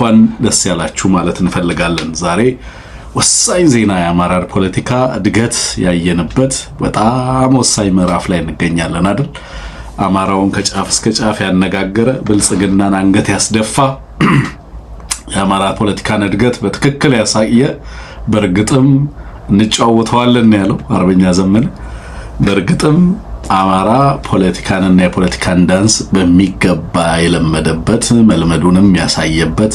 እንኳን ደስ ያላችሁ ማለት እንፈልጋለን። ዛሬ ወሳኝ ዜና የአማራ ፖለቲካ እድገት ያየንበት በጣም ወሳኝ ምዕራፍ ላይ እንገኛለን አይደል? አማራውን ከጫፍ እስከ ጫፍ ያነጋገረ ብልጽግናን አንገት ያስደፋ የአማራ ፖለቲካን እድገት በትክክል ያሳየ በርግጥም እንጫወተዋለን ያለው አርበኛ ዘመነ በርግጥም አማራ ፖለቲካንና የፖለቲካን ዳንስ በሚገባ የለመደበት መልመዱንም ያሳየበት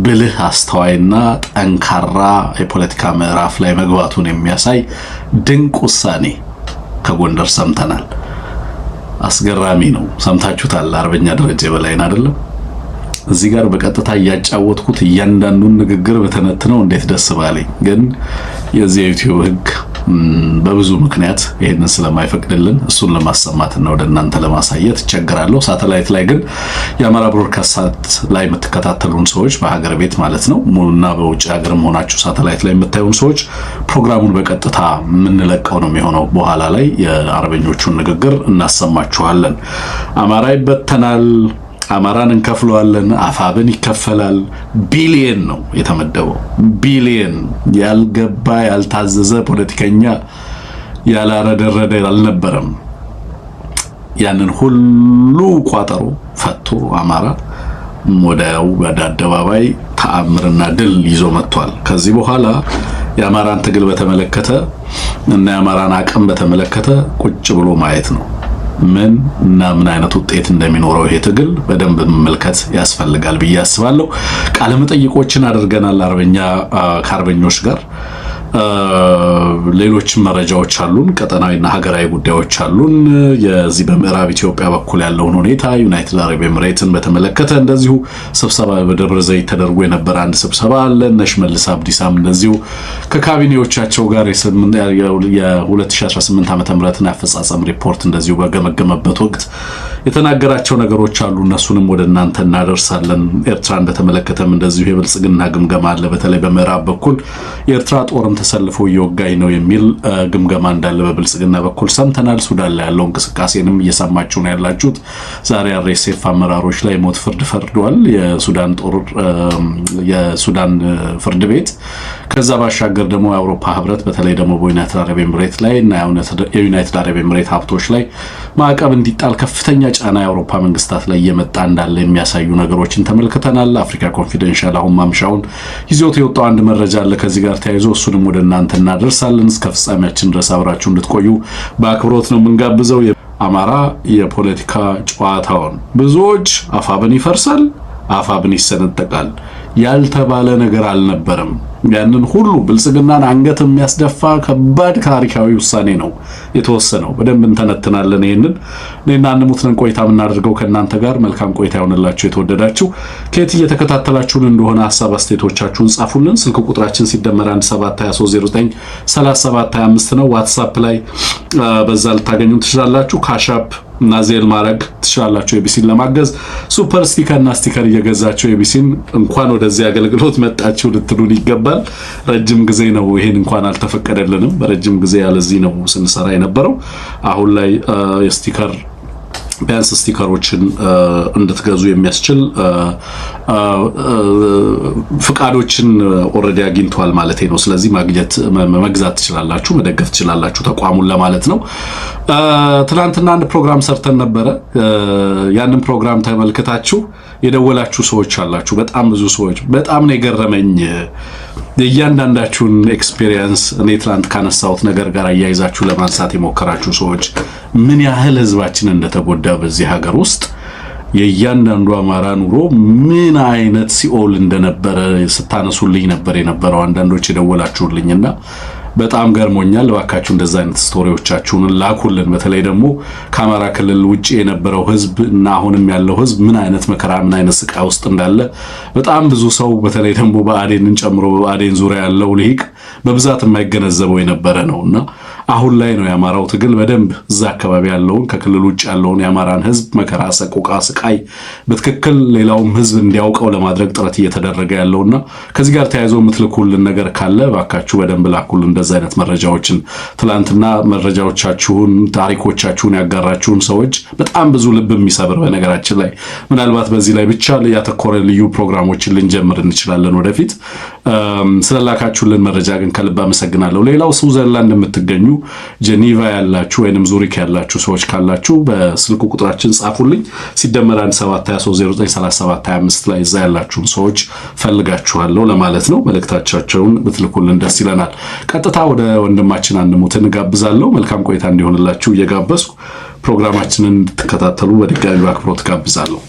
ብልህ አስተዋይና ጠንካራ የፖለቲካ ምዕራፍ ላይ መግባቱን የሚያሳይ ድንቅ ውሳኔ ከጎንደር ሰምተናል። አስገራሚ ነው። ሰምታችሁታል። አርበኛ ደረጀ በላይን አይደለም? እዚህ ጋር በቀጥታ እያጫወትኩት እያንዳንዱን ንግግር በተነትነው እንዴት ደስ ባለኝ። ግን የዚህ ዩቲዩብ ህግ በብዙ ምክንያት ይሄንን ስለማይፈቅድልን እሱን ለማሰማትና ወደ እናንተ ለማሳየት እቸገራለሁ። ሳተላይት ላይ ግን የአማራ ብሮድካስት ላይ የምትከታተሉን ሰዎች በሀገር ቤት ማለት ነው ሙሉና በውጭ ሀገርም ሆናችሁ ሳተላይት ላይ የምታዩን ሰዎች ፕሮግራሙን በቀጥታ የምንለቀው ነው የሚሆነው። በኋላ ላይ የአርበኞቹን ንግግር እናሰማችኋለን። አማራ ይበተናል፣ አማራን እንከፍለዋለን፣ አፋብን ይከፈላል። ቢሊየን ነው የተመደበው። ቢሊየን ያልገባ ያልታዘዘ ፖለቲከኛ ያላረደረደ አልነበረም። ያንን ሁሉ ቋጠሮ ፈቶ አማራ ወደ አደባባይ ተአምርና ድል ይዞ መጥቷል። ከዚህ በኋላ የአማራን ትግል በተመለከተ እና የአማራን አቅም በተመለከተ ቁጭ ብሎ ማየት ነው። ምን አይነት ውጤት እንደሚኖረው ይሄ ትግል በደንብ መመልከት ያስፈልጋል ብዬ አስባለሁ። ቃለ መጠይቆችን አድርገናል ከአርበኞች ጋር። ሌሎች መረጃዎች አሉን፣ ቀጠናዊና ሀገራዊ ጉዳዮች አሉን። የዚህ በምዕራብ ኢትዮጵያ በኩል ያለውን ሁኔታ ዩናይትድ አረብ ኤምሬትን በተመለከተ እንደዚሁ ስብሰባ በደብረ ዘይት ተደርጎ የነበረ አንድ ስብሰባ አለ። ነሽመልስ አብዲሳም እንደዚሁ ከካቢኔዎቻቸው ጋር የ2018 ዓ.ም አፈጻጸም ሪፖርት እንደዚሁ በገመገመበት ወቅት የተናገራቸው ነገሮች አሉ። እነሱንም ወደ እናንተ እናደርሳለን። ኤርትራን በተመለከተም እንደዚሁ የብልጽግና ግምገማ አለ። በተለይ በምዕራብ በኩል የኤርትራ ጦርም ተሰልፎ እየወጋኝ ነው የሚል ግምገማ እንዳለ በብልጽግና በኩል ሰምተናል። ሱዳን ላይ ያለው እንቅስቃሴንም እየሰማችሁ ነው ያላችሁት። ዛሬ አርኤስኤፍ አመራሮች ላይ ሞት ፍርድ ፈርዷል የሱዳን ፍርድ ቤት። ከዛ ባሻገር ደግሞ የአውሮፓ ህብረት በተለይ ደግሞ በዩናይትድ አረብ ኤምሬት ላይ እና የዩናይትድ አረብ ኤምሬት ሀብቶች ላይ ማዕቀብ እንዲጣል ከፍተኛ ጫና የአውሮፓ መንግስታት ላይ እየመጣ እንዳለ የሚያሳዩ ነገሮችን ተመልክተናል። አፍሪካ ኮንፊደንሻል አሁን ማምሻውን ይዞት የወጣው አንድ መረጃ አለ ከዚህ ጋር ተያይዞ እሱንም ወደ እናንተ እናደርሳለን። እስከ ፍጻሜያችን ድረስ አብራችሁ እንድትቆዩ በአክብሮት ነው የምንጋብዘው። አማራ የፖለቲካ ጨዋታውን ብዙዎች አፋብን ይፈርሳል፣ አፋብን ይሰነጠቃል ያልተባለ ነገር አልነበረም። ያንን ሁሉ ብልጽግናን አንገት የሚያስደፋ ከባድ ታሪካዊ ውሳኔ ነው የተወሰነው። በደንብ እንተነትናለን። ይሄንን እኔና አንሙትነን ቆይታ የምናደርገው ከእናንተ ጋር። መልካም ቆይታ ይሆንላችሁ። የተወደዳችሁ ከየት እየተከታተላችሁን እንደሆነ ሀሳብ አስተያየቶቻችሁን ጻፉልን። ስልክ ቁጥራችን ሲደመር 1723093725 ነው። ዋትስአፕ ላይ በዛ ልታገኙ ትችላላችሁ። ካሻፕ እና ዜል ማድረግ ትችላላችሁ። ኤቢሲን ለማገዝ ሱፐር ስቲከር እና ስቲከር እየገዛችሁ ኤቢሲን እንኳን ወደዚህ አገልግሎት መጣችሁ ልትሉን ይገባል። ረጅም ጊዜ ነው ይሄን እንኳን አልተፈቀደልንም። በረጅም ጊዜ ያለዚህ ነው ስንሰራ የነበረው። አሁን ላይ የስቲከር ቢያንስ ስቲከሮችን እንድትገዙ የሚያስችል ፍቃዶችን ኦልሬዲ አግኝቷል ማለት ነው። ስለዚህ መግዛት ትችላላችሁ፣ መደገፍ ትችላላችሁ ተቋሙን ለማለት ነው። ትናንትና አንድ ፕሮግራም ሰርተን ነበረ። ያንን ፕሮግራም ተመልክታችሁ የደወላችሁ ሰዎች አላችሁ። በጣም ብዙ ሰዎች። በጣም ነው የገረመኝ የእያንዳንዳችሁን ኤክስፒሪየንስ እኔ ትናንት ካነሳሁት ነገር ጋር አያይዛችሁ ለማንሳት የሞከራችሁ ሰዎች ምን ያህል ህዝባችን እንደተጎዳ በዚህ ሀገር ውስጥ የእያንዳንዱ አማራ ኑሮ ምን አይነት ሲኦል እንደነበረ ስታነሱልኝ ነበር የነበረው አንዳንዶች የደወላችሁልኝና በጣም ገርሞኛል። እባካችሁ እንደዛ አይነት ስቶሪዎቻችሁን ላኩልን። በተለይ ደግሞ ከአማራ ክልል ውጪ የነበረው ህዝብ እና አሁንም ያለው ህዝብ ምን አይነት መከራ ምን አይነት ስቃይ ውስጥ እንዳለ በጣም ብዙ ሰው በተለይ ደግሞ በአዴንን ጨምሮ በአዴን ዙሪያ ያለው ልሂቅ በብዛት የማይገነዘበው የነበረ ነውና አሁን ላይ ነው የአማራው ትግል በደንብ እዛ አካባቢ ያለውን ከክልል ውጭ ያለውን የአማራን ህዝብ መከራ፣ ሰቆቃ፣ ስቃይ በትክክል ሌላውም ህዝብ እንዲያውቀው ለማድረግ ጥረት እየተደረገ ያለውና ከዚህ ጋር ተያይዞ የምትልኩልን ነገር ካለ ባካችሁ በደንብ ላኩልን። እንደዛ አይነት መረጃዎችን ትላንትና መረጃዎቻችሁን ታሪኮቻችሁን ያጋራችሁን ሰዎች በጣም ብዙ ልብ የሚሰብር በነገራችን ላይ ምናልባት በዚህ ላይ ብቻ ያተኮረ ልዩ ፕሮግራሞችን ልንጀምር እንችላለን ወደፊት። ስለላካችሁልን መረጃ ግን ከልብ አመሰግናለሁ። ሌላው ስዊዘርላንድ የምትገኙ ጄኔቫ ያላችሁ ወይንም ዙሪክ ያላችሁ ሰዎች ካላችሁ በስልክ ቁጥራችን ጻፉልኝ። ሲደመር 1723933725 ላይ እዛ ያላችሁን ሰዎች ፈልጋችኋለሁ ለማለት ነው። መልእክታቸውን ብትልኩልን ደስ ይለናል። ቀጥታ ወደ ወንድማችን አንሙትን ጋብዛለሁ። መልካም ቆይታ እንዲሆንላችሁ እየጋበዝኩ ፕሮግራማችንን እንድትከታተሉ በድጋሚ በአክብሮት ጋብዛለሁ።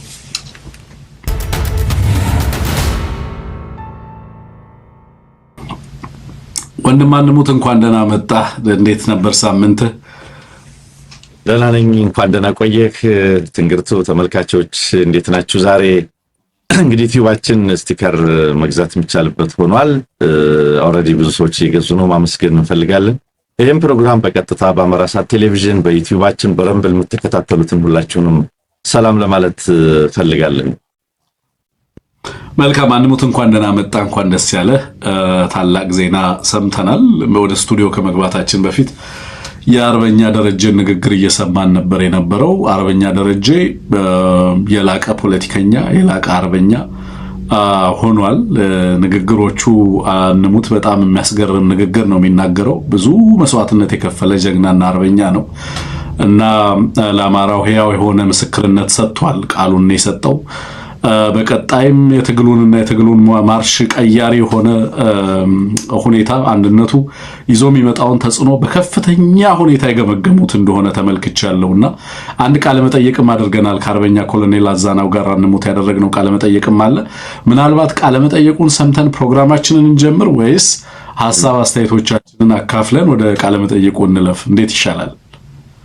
ወንድም አንሙት እንኳን ደህና መጣ። እንዴት ነበር ሳምንት? ደህና ነኝ። እንኳን ደህና ቆየህ። ትንግርቱ ተመልካቾች እንዴት ናችሁ? ዛሬ እንግዲህ ዩቲዩባችን ስቲከር መግዛት የሚቻልበት ሆኗል። ኦልሬዲ ብዙ ሰዎች እየገዙ ነው፣ ማመስገን እንፈልጋለን። ይህም ፕሮግራም በቀጥታ በአማራ ሳት ቴሌቪዥን በዩቲዩባችን በረምብል የምትከታተሉትን ሁላችሁንም ሰላም ለማለት ፈልጋለን። መልካም አንሙት እንኳን ደህና መጣ። እንኳን ደስ ያለ። ታላቅ ዜና ሰምተናል። ወደ ስቱዲዮ ከመግባታችን በፊት የአርበኛ ደረጀ ንግግር እየሰማን ነበር የነበረው። አርበኛ ደረጀ የላቀ ፖለቲከኛ የላቀ አርበኛ ሆኗል። ንግግሮቹ አንሙት በጣም የሚያስገርም ንግግር ነው የሚናገረው። ብዙ መስዋዕትነት የከፈለ ጀግናና አርበኛ ነው እና ለአማራው ሕያው የሆነ ምስክርነት ሰጥቷል። ቃሉን ነው የሰጠው። በቀጣይም የትግሉን ማርሽ ቀያሪ የሆነ ሁኔታ አንድነቱ ይዞ የሚመጣውን ተጽዕኖ በከፍተኛ ሁኔታ የገመገሙት እንደሆነ ተመልክቻለሁና አንድ ቃለ መጠይቅም አድርገናል ከአርበኛ ኮሎኔል አዛናው ጋር አንሙት ያደረግነው ቃለ መጠይቅም አለ። ምናልባት ቃለ መጠይቁን ሰምተን ፕሮግራማችንን እንጀምር ወይስ ሐሳብ አስተያየቶቻችንን አካፍለን ወደ ቃለ መጠይቁ እንለፍ? እንዴት ይሻላል?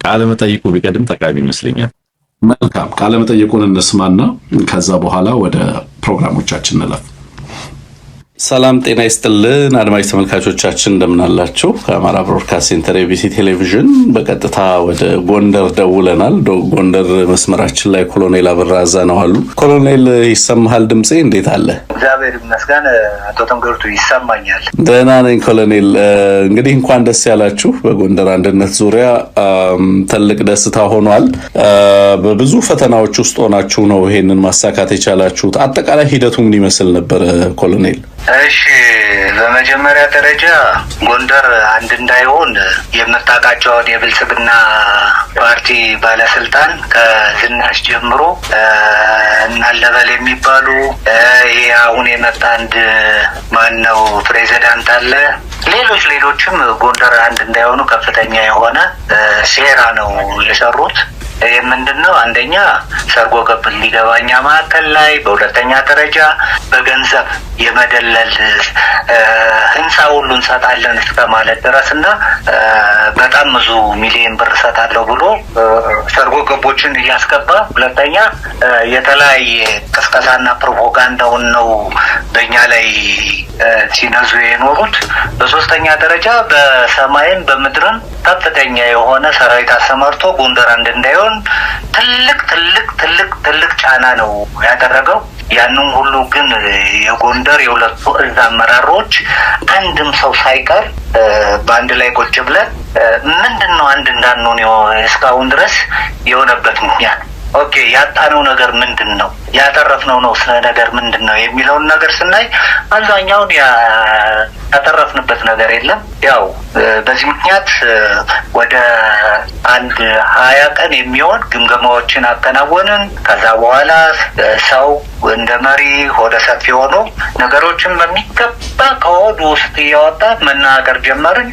ቃለ መጠይቁ ቢቀድም ጠቃሚ ይመስለኛል። መልካም ቃለ መጠይቁን እንስማና ከዛ በኋላ ወደ ፕሮግራሞቻችን እንለፍ። ሰላም ጤና ይስጥልን አድማጭ ተመልካቾቻችን እንደምን አላችሁ? ከአማራ ብሮድካስት ሴንተር ኤቢሲ ቴሌቪዥን በቀጥታ ወደ ጎንደር ደውለናል። ጎንደር መስመራችን ላይ ኮሎኔል አበራ አዛናው አሉ። ኮሎኔል ይሰማሃል? ድምጼ እንዴት አለ? እግዚአብሔር ይመስገን አቶ ተንገርቱ ይሰማኛል። ደህና ነኝ ኮሎኔል። እንግዲህ እንኳን ደስ ያላችሁ። በጎንደር አንድነት ዙሪያ ትልቅ ደስታ ሆኗል። በብዙ ፈተናዎች ውስጥ ሆናችሁ ነው ይሄንን ማሳካት የቻላችሁት። አጠቃላይ ሂደቱ ምን ይመስል ነበር ኮሎኔል? እሺ በመጀመሪያ ደረጃ ጎንደር አንድ እንዳይሆን የምታውቃቸውን የብልጽግና ፓርቲ ባለስልጣን ከዝናሽ ጀምሮ እናለበል የሚባሉ ይሄ አሁን የመጣ አንድ ማነው ፕሬዚዳንት አለ፣ ሌሎችም ጎንደር አንድ እንዳይሆኑ ከፍተኛ የሆነ ሴራ ነው የሰሩት። ይህ ምንድነው? አንደኛ ሰርጎ ገብ ሊገባኛ ማዕከል ላይ፣ በሁለተኛ ደረጃ በገንዘብ የመደለል ህንፃ ሁሉ እንሰጣለን እስከ ማለት ድረስ እና በጣም ብዙ ሚሊዮን ብር እሰጣለሁ ብሎ ሰርጎ ገቦችን እያስገባ፣ ሁለተኛ የተለያየ ቅስቀሳና ፕሮፓጋንዳውን ነው በእኛ ላይ ሲነዙ የኖሩት። በሶስተኛ ደረጃ በሰማይም በምድርም ከፍተኛ የሆነ ሰራዊት አሰማርቶ ጎንደር አንድ እንዳይሆን ትልቅ ጫና ነው ያደረገው። ያንን ሁሉ ግን የጎንደር የሁለቱ እዝ አመራሮች አንድም ሰው ሳይቀር በአንድ ላይ ቁጭ ብለን ምንድነው አንድ እንዳንሆን እስካሁን ድረስ የሆነበት ምክንያት ኦኬ ያጣነው ነገር ምንድነው፣ ያተረፍነው ነው ነገር ምንድነው የሚለውን ነገር ስናይ አብዛኛውን ያተረፍንበት ነገር የለም። ያው በዚህ ምክንያት ወደ 20 ቀን የሚሆን ግምገማዎችን አከናወንን። ከዛ በኋላ ሰው እንደ መሪ ወደ ሰፊ ሆኖ ነገሮችን በሚገባ ከሆድ ውስጥ እያወጣ መናገር ጀመርን።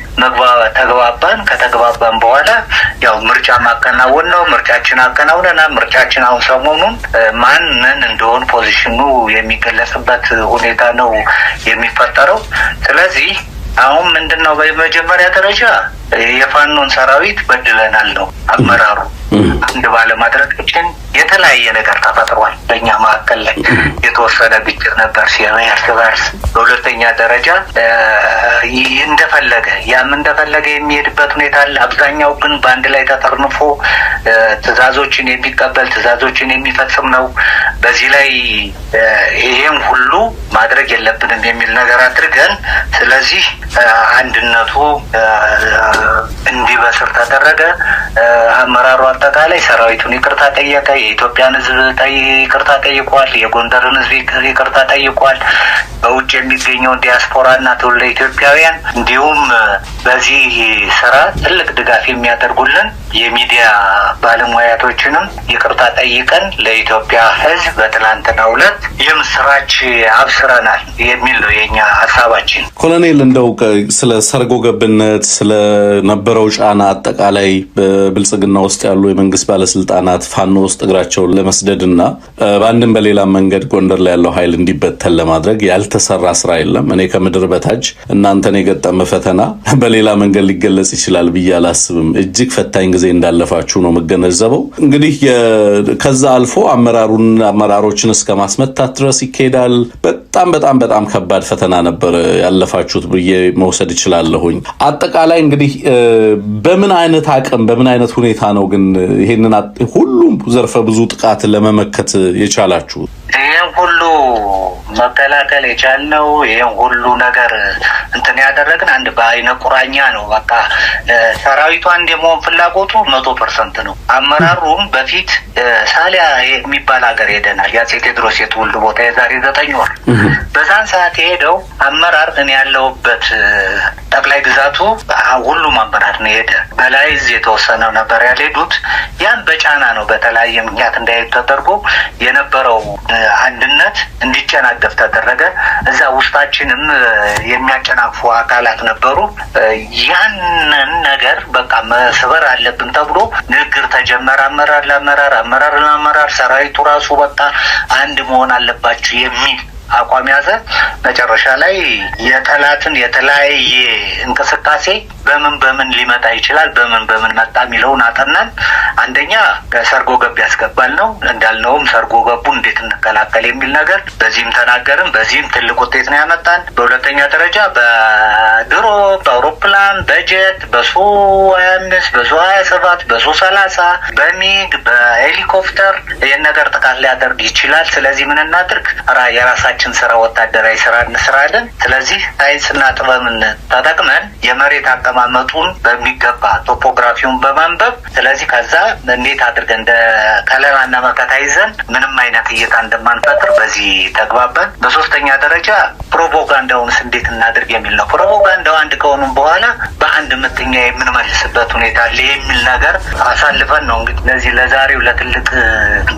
ተግባባን። ከተግባባን በኋላ ያው ምርጫ ማከናወን ነው። ምርጫችን አከናውነናል። ምርጫችን አሁን ሰሞኑን ማን ምን እንደሆነ ፖዚሽኑ የሚገለጽበት ሁኔታ ነው የሚፈጠረው። ስለዚህ አሁን ምንድነው በመጀመሪያ ደረጃ የፋኖን ሰራዊት በድለናል ነው አመራሩ። አንድ ባለማድረጋችን የተለያየ ነገር ተፈጥሯል። በእኛ መካከል ላይ የተወሰነ ግጭት ነበር እርስ በርስ። በሁለተኛ ደረጃ እንደፈለገ የሚሄድበት ሁኔታ አለ። አብዛኛው ግን በአንድ ላይ ተጠርንፎ ትዕዛዞችን የሚቀበል ትዕዛዞችን የሚፈጽም ነው። በዚህ ላይ ይሄን ሁሉ ማድረግ የለብንም የሚል ነገር አድርገን ስለዚህ አንድነቱ እንዲበስር ተደረገ። አመራሩ አጠቃላይ ሰራዊቱን ይቅርታ ጠየቀ። የኢትዮጵያን ሕዝብ ይቅርታ ጠይቋል። የጎንደርን ሕዝብ ይቅርታ ጠይቋል። በውጭ የሚገኘውን ዲያስፖራና ትውልደ ኢትዮጵያውያን እንዲሁም በዚህ ስራ ትልቅ ድጋፍ የሚያደርጉልን የሚዲያ ባለሙያቶችንም ይቅርታ ጠይቀን ለኢትዮጵያ ሕዝብ በትላንትናው ዕለት የምስራች አብስረናል የሚል ነው የኛ ሀሳባችን። ኮሎኔል እንደው ስለ ሰርጎ ገብነት ስለነበረው ጫና አጠቃላይ በብልጽግና ውስጥ ያሉ የመንግስት ባለስልጣናት ፋኖ ውስጥ እግራቸውን ለመስደድና በአንድም በሌላ መንገድ ጎንደር ላይ ያለው ኃይል እንዲበተን ለማድረግ ያልተሰራ ስራ የለም። እኔ ከምድር በታች እናንተን የገጠመ ፈተና በሌላ መንገድ ሊገለጽ ይችላል ብዬ አላስብም። እጅግ ፈታኝ ጊዜ እንዳለፋችሁ ነው የምገነዘበው። እንግዲህ ከዛ አልፎ አመራሮችን እስከ ማስመታት ድረስ ይካሄዳል። በጣም ከባድ ፈተና ነበር ያለፋችሁት ብዬ መውሰድ እችላለሁኝ። አጠቃላይ እንግዲህ በምን አይነት አቅም በምን አይነት ሁኔታ ነው ግን ይሄንን ሁሉም ዘርፈ ብዙ ጥቃት ለመመከት የቻላችሁት? ይህን ሁሉ መከላከል የቻልነው ይህን ሁሉ ነገር እንትን ያደረግን አንድ በአይነ ቁራኛ ነው። በቃ ሰራዊቱ አንድ የመሆን ፍላጎቱ 100% ነው። አመራሩም በፊት ሳሊያ የሚባል ሀገር ሄደናል። የአፄ ቴዎድሮስ የትውልድ ቦታ የዛሬ 9 ወር በዛን ሰዓት የሄደው አመራር እኔ ያለሁበት ጠቅላይ ግዛቱ ሁሉም አመራር ነው ሄደ። በላይ የተወሰነው ነበር ያልሄዱት። ያን በጫና ነው በተለያየ ምክንያት እንዳይሄድ ተደርጎ የነበረው አንድነት እንዲጨናገፍ ተደረገ። እዛ ውስጣችንም የሚያጨናግፉ አካላት ነበሩ። ያንን ነገር በቃ መስበር አለብን ተብሎ ንግግር ተጀመረ። አመራር ለአመራር ሰራዊቱ ራሱ በቃ አንድ መሆን አለባችሁ የሚል አቋም ያዘ። መጨረሻ ላይ የጠላትን የተለያየ እንቅስቃሴ በምን ሊመጣ ይችላል፣ በምን መጣ የሚለውን አጠናን። አንደኛ ሰርጎ ገብ ያስገባል ነው እንዳልነውም ሰርጎ ገቡ እንዴት እንከላከል የሚል ነገር በዚህም ተናገርን። በዚህም ትልቅ ውጤት ነው ያመጣን። በሁለተኛ ደረጃ በድሮ በአውሮፕላን በጀት በሱ 25 በሱ 27 በሱ 30 በሚግ በሄሊኮፕተር ይህን ነገር ጥቃት ሊያደርግ ይችላል። ስለዚህ ምን እናድርግ? የራሳችን ስራ ወታደራዊ ስራ እንስራለን። ስለዚህ ሳይንስና ጥበብን ተጠቅመን የመሬት አቀማመጡን በሚገባ ቶፖግራፊውን በማንበብ ስለዚህ ከዛ እንዴት አድርገን እንደ ከለላና መከታ ይዘን ምንም አይነት እይታ እንደማንፈጥር በዚህ ተግባባን። በሶስተኛ ደረጃ ፕሮፓጋንዳውንስ እንዴት እናድርግ የሚል ነው። ፕሮፓጋንዳው አንድ ከሆኑም በኋላ በአንድ ምትኛ የምንመልስበት ሁኔታ አለ የሚል ነገር አሳልፈን ነው እንግዲህ ለዚህ ለዛሬው ለትልቅ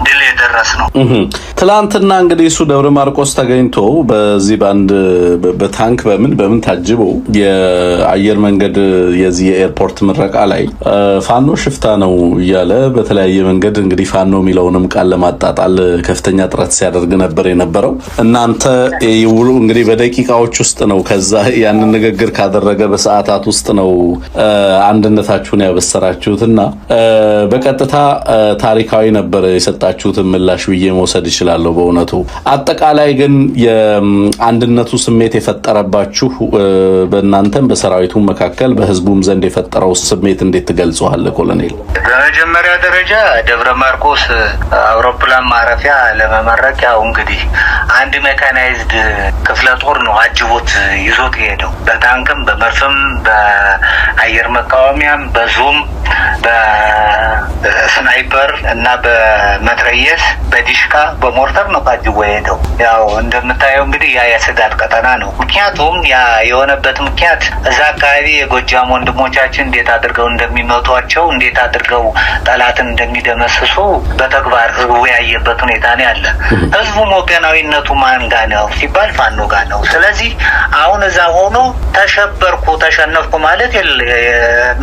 ድል የደረስ ነው። ትላንትና እንግዲህ እሱ ደብረ ማርቆስ ተገኝቶ በዚህ ባንድ በታንክ በምን ታጅቦ የአየር መንገድ የዚህ የኤርፖርት ምረቃ ላይ ፋኖ ሽፍታ ነው እያለ በተለያየ መንገድ እንግዲህ ፋኖ የሚለውንም ቃል ለማጣጣል ከፍተኛ ጥረት ሲያደርግ ነበር የነበረው። እናንተ ይውሉ እንግዲህ በደቂቃዎች ውስጥ ነው ከዛ ያንን ንግግር ካደረገ በሰዓታት ውስጥ ነው አንድነታችሁን ያበሰራችሁትና በቀጥታ ታሪካዊ ነበር የሰጣችሁትን ምላሽ ብዬ መውሰድ ይችላለሁ። በእውነቱ አጠቃላይ ግን የአንድነቱ ስሜት የፈጠረባችሁ በእናንተም በሰራዊቱ መካከል በህዝቡም ዘንድ የፈጠረው ስሜት እንዴት ትገልጸዋለህ ኮሎኔል? በመጀመሪያ ደረጃ ደብረ ማርቆስ አውሮፕላን ማረፊያ ለመመረቅ ያው እንግዲህ አንድ ሜካናይዝድ ክፍለ ጦር ነው አጅቦት ይዞት የሄደው። በታንክም በመርፍም በአየር መቃወሚያም በዙም በስናይፐር እና በመትረየስ በዲሽካ በሞርተር ነው አጅቦ የሄደው። ያው እንደምታየው እንግዲህ ያ የስጋት ቀጠና ነው። ምክንያቱም ያ የሆነበት ምክንያት እዛ አካባቢ የጎጃም ወንድሞቻችን እንዴት አድርገው እንደሚመቷቸው እንዴት አድርገው ጠላትን እንደሚደመስሱ በተግባር ህዝቡ ያየበት ሁኔታ ነው ያለ። ህዝቡም ወገናዊነቱ ማን ጋ ነው ሲባል ፋኖ ጋ ነው። ስለዚህ አሁን እዛ ሆኖ ተሸነፍኩ ማለት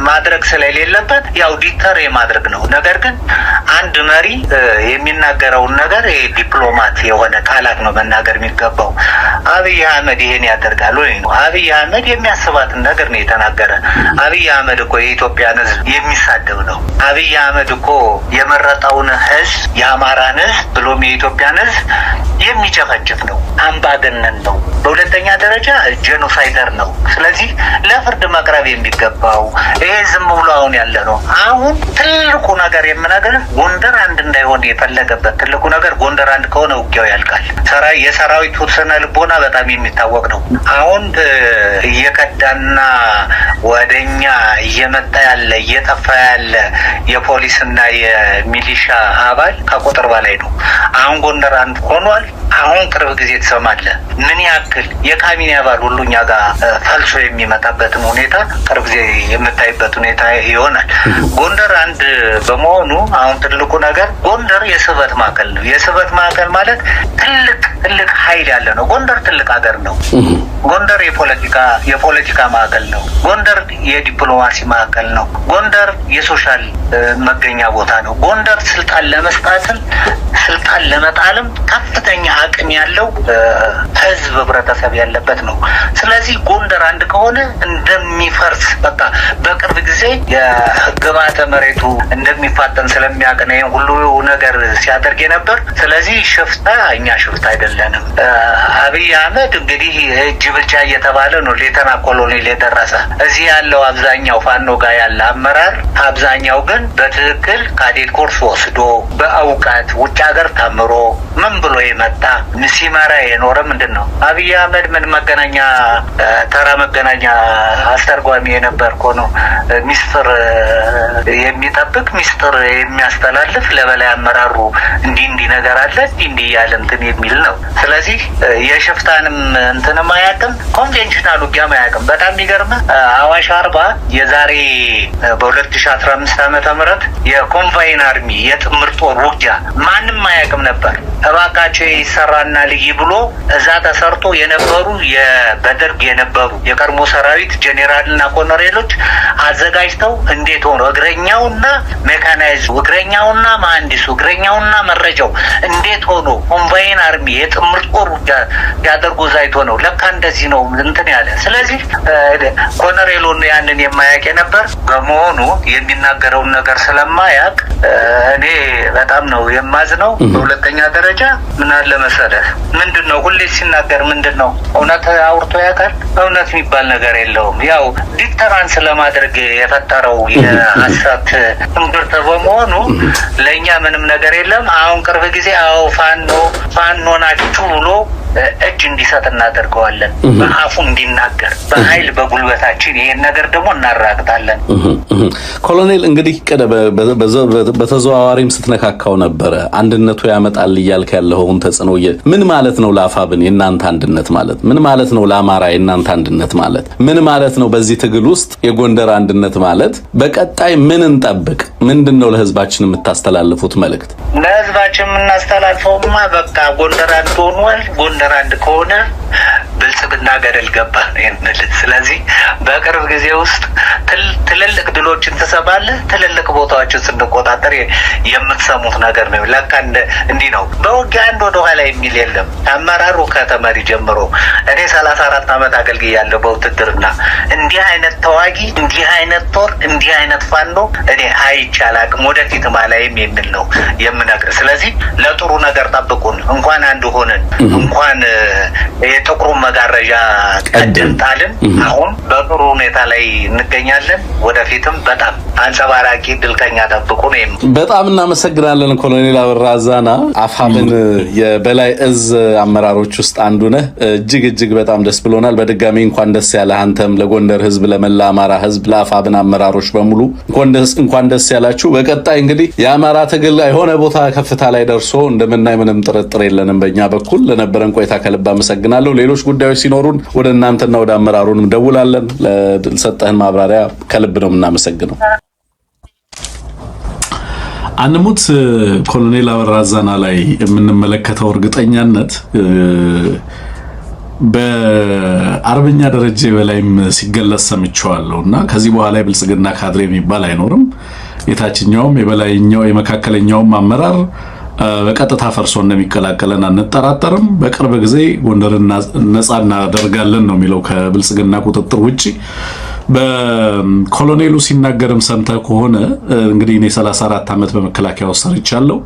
ማድረግ ስለሌለበት ያው ዲተር የማድረግ ነው። ነገር ግን አንድ መሪ የሚናገረውን ነገር ዲፕሎማት የሆነ ቃላት ነው መናገር የሚገባው። አብይ አህመድ ይሄን ያደርጋል ወይ ነው? አብይ አህመድ የሚያስባትን ነገር ነው የተናገረ። አብይ አህመድ እኮ የኢትዮጵያን ሕዝብ የሚሳደብ ነው። አብይ አህመድ እኮ የመረጠውን ሕዝብ የአማራን ሕዝብ ብሎም የኢትዮጵያን ሕዝብ የሚጨፈጭፍ ነው። አምባገነን ነው። በሁለተኛ ደረጃ ጄኖሳይደር ነው። ስለዚህ ለፍርድ መቅረብ የሚገባው ይሄ ዝም ብሎ አሁን ያለ ነው። አሁን ትልቁ ነገር የምነግርህ ጎንደር አንድ እንዳይሆን የፈለገበት ትልቁ ነገር ጎንደር አንድ ከሆነ ውጊያው ያልቃል። የሰራዊቱ ስነ ልቦና በጣም የሚታወቅ ነው። አሁን እየከዳና ወደኛ እየመጣ ያለ እየጠፋ ያለ የፖሊስና የሚሊሻ አባል ከቁጥር በላይ ነው። አሁን ጎንደር አንድ ሆኗል። አሁን ቅርብ ጊዜ ትሰማለህ ምን ያክል የካቢኔ አባል ሁሉ እኛ ጋር ፈልሶ የሚመጣበትን ሁኔታ ቅርብ ጊዜ የምታይበት ሁኔታ ይሆናል። ጎንደር አንድ በመሆኑ አሁን ትልቁ ነገር ጎንደር የስበት ማዕከል ነው። የስበት ማዕከል ማለት ትልቅ ኃይል ያለ ነው። ጎንደር ትልቅ ሀገር ነው። ጎንደር የፖለቲካ ማዕከል ነው። ጎንደር የዲፕሎማሲ ማዕከል ነው። ጎንደር የሶሻል መገኛ ቦታ ነው። ጎንደር ስልጣን ለመስጣትም ስልጣን ለመጣልም ከፍተኛ አቅም ያለው ህዝብ ህብረተሰብ ያለበት ነው። ስለዚህ ጎንደር አንድ ከሆነ እንደሚፈርስ በቃ በቅርብ ጊዜ የግብዓተ መሬቱ እንደሚፋጠን ስለሚያውቅ ነው ሁሉ ነገር ሲያደርግ የነበር። ስለዚህ ሽፍታ እኛ ሽፍታ አይደለንም። አብይ አህመድ እንግዲህ እጅ ብልጫ እየተባለ ነው ሌተና ኮሎኔል የደረሰ። እዚህ ያለው አብዛኛው ፋኖ ጋር ያለ አመራር አብዛኛው ግን በትክክል ካዴት ኮርስ ወስዶ በእውቀት ውጭ ሀገር ተምሮ ምን ብሎ የመጣ ሲመራ የኖረ ምንድን ነው። አብይ አህመድ ምን መገናኛ ተራ መገናኛ አስተርጓሚ የነበር እኮ ነው። ሚስጥር የሚጠብቅ ሚስጥር የሚያስተላልፍ ለበላይ አመራሩ እንዲህ ነገር አለ እንዲህ ያለ እንትን የሚል ነው። ስለዚህ የሽፍታንም እንትንም አያውቅም፣ ኮንቬንሽናል ውጊያም አያውቅም። በጣም የሚገርምህ አዋሽ አርባ የዛሬ በ2015 ዓመተ ምህረት የኮምባይን አርሚ የጥምር ጦር ውጊያ ማንም አያውቅም ነበር። እባካቸው ይሰራና ልይ ብሎ እዛ ተሰርቶ የነበሩ በደርግ የነበሩ የቀድሞ ሰራዊት ጄኔራልና ኮሎኔሎች አዘጋጅተው እንዴት ሆኖ እግረኛውና ሜካናይዝ እግረኛውና መሐንዲሱ እግረኛውና መረጃው እንዴት ሆኖ ኮምባይን አርሚ የጥምር ጦር ያደርጉ ዛይቶ ነው ለካ እንደዚህ ነው እንትን ያለ። ስለዚህ ኮሎኔሉን ያንን የማያውቅ ነበር በመሆኑ የሚናገረውን ነገር ስለማያውቅ እኔ በጣም ነው የማዝነው። በሁለተኛ ደረጃ ምን አለ መሰለህ ምንድነው ሁሌ ሲናገር ምንድነው እውነት አውርቶ ያውቃል? እውነት የሚባል ነገር የለውም። ያው ዲክተራንስ ለማድረግ የፈጠረው የሐሰት ትንግርት በመሆኑ ለእኛ ምንም ነገር የለም። አሁን ቅርብ ጊዜ ፋኖ ናችሁ ብሎ እጅ እንዲሰጥ እናደርገዋለን። በአፉ እንዲናገር በኃይል በጉልበታችን ይሄን ነገር ደግሞ እናራግጣለን። ኮሎኔል እንግዲህ በተዘዋዋሪም ስትነካካው ነበረ አንድነቱ ያመጣል እያልክ ያለውን ተጽዕኖ ምን ማለት ነው? ለአፋብን የእናንተ አንድነት ማለት ምን ማለት ነው? ለአማራ የእናንተ አንድነት ማለት ምን ማለት ነው? በዚህ ትግል ውስጥ የጎንደር አንድነት ማለት በቀጣይ ምን እንጠብቅ? ምንድን ነው ለህዝባችን የምታስተላልፉት መልእክት? ለህዝባችን የምናስተላልፈውማ በቃ ጎንደር አንድ ሆኗል። ጎንደር አንድ ከሆነ ብልጽግና ገደል ገባ ነው የምልህ። ስለዚህ በቅርብ ጊዜ ውስጥ ትልልቅ ድሎችን ትሰማለህ። ትልልቅ ቦታዎችን ስንቆጣጠር የምትሰሙት ነገር ነው። ለካ እንዲህ ነው። በውጊያ አንድ ወደ ኋላ የሚል የለም። አመራሩ ከተመሪ ጀምሮ እኔ 34 ዓመት አገልግያለሁ በውትድርና። እንዲህ አይነት ተዋጊ፣ እንዲህ አይነት ጦር፣ እንዲህ አይነት ፋኖ እኔ አይቻል አቅም ወደፊት ማላይም የሚል ነው የምነግርህ። ስለዚህ ለጥሩ ነገር ጠብቁን። እንኳን አንድ ሆነን እንኳን የጥቁሩ መጋረጃ ቀደም ጣልን። አሁን በጥሩ ሁኔታ ላይ እንገኛለን። ወደፊትም በጣም አንጸባራቂ ድልቀኛ ጠብቁ ነው። በጣም እናመሰግናለን ኮሎኔል አበራ አዛና። አፋብን የበላይ እዝ አመራሮች ውስጥ አንዱ ነህ። እጅግ በጣም ደስ ብሎናል። በድጋሚ እንኳን ደስ ያለህ። አንተም ለጎንደር ህዝብ፣ ለመላ አማራ ህዝብ፣ ለአፋብን አመራሮች በሙሉ እንኳን ደስ ያላችሁ። በቀጣይ እንግዲህ የአማራ ትግል የሆነ ቦታ ከፍታ ላይ ደርሶ እንደምናይ ምንም ጥርጥር የለንም በእኛ በኩል። ለነበረን ቆይታ ከልብ አመሰግናለሁ። ሌሎች ጉዳዮች ሲኖሩን ወደ እናንተና ወደ አመራሩን ደውላለን። ለሰጠህን ማብራሪያ ከልብ ነው የምናመሰግነው። አንሙት ኮሎኔል አበራ አዛና ላይ የምንመለከተው እርግጠኛነት በአርበኛ ደረጃ በላይም ሲገለጽ ሰምቼዋለሁ እና ከዚህ በኋላ የብልጽግና ካድሬ የሚባል አይኖርም። የታችኛውም የበላይኛው የመካከለኛውም አመራር በቀጥታ ፈርሶ እንደሚቀላቀለን አንጠራጠርም። በቅርብ ጊዜ ጎንደርን ነፃ እናደርጋለን ነው የሚለው ከብልጽግና ቁጥጥር ውጪ። በኮሎኔሉ ሲናገርም ሰምተህ ከሆነ እንግዲህ እኔ 34 ዓመት በመከላከያ ውስጥ ሰርቻለሁ፣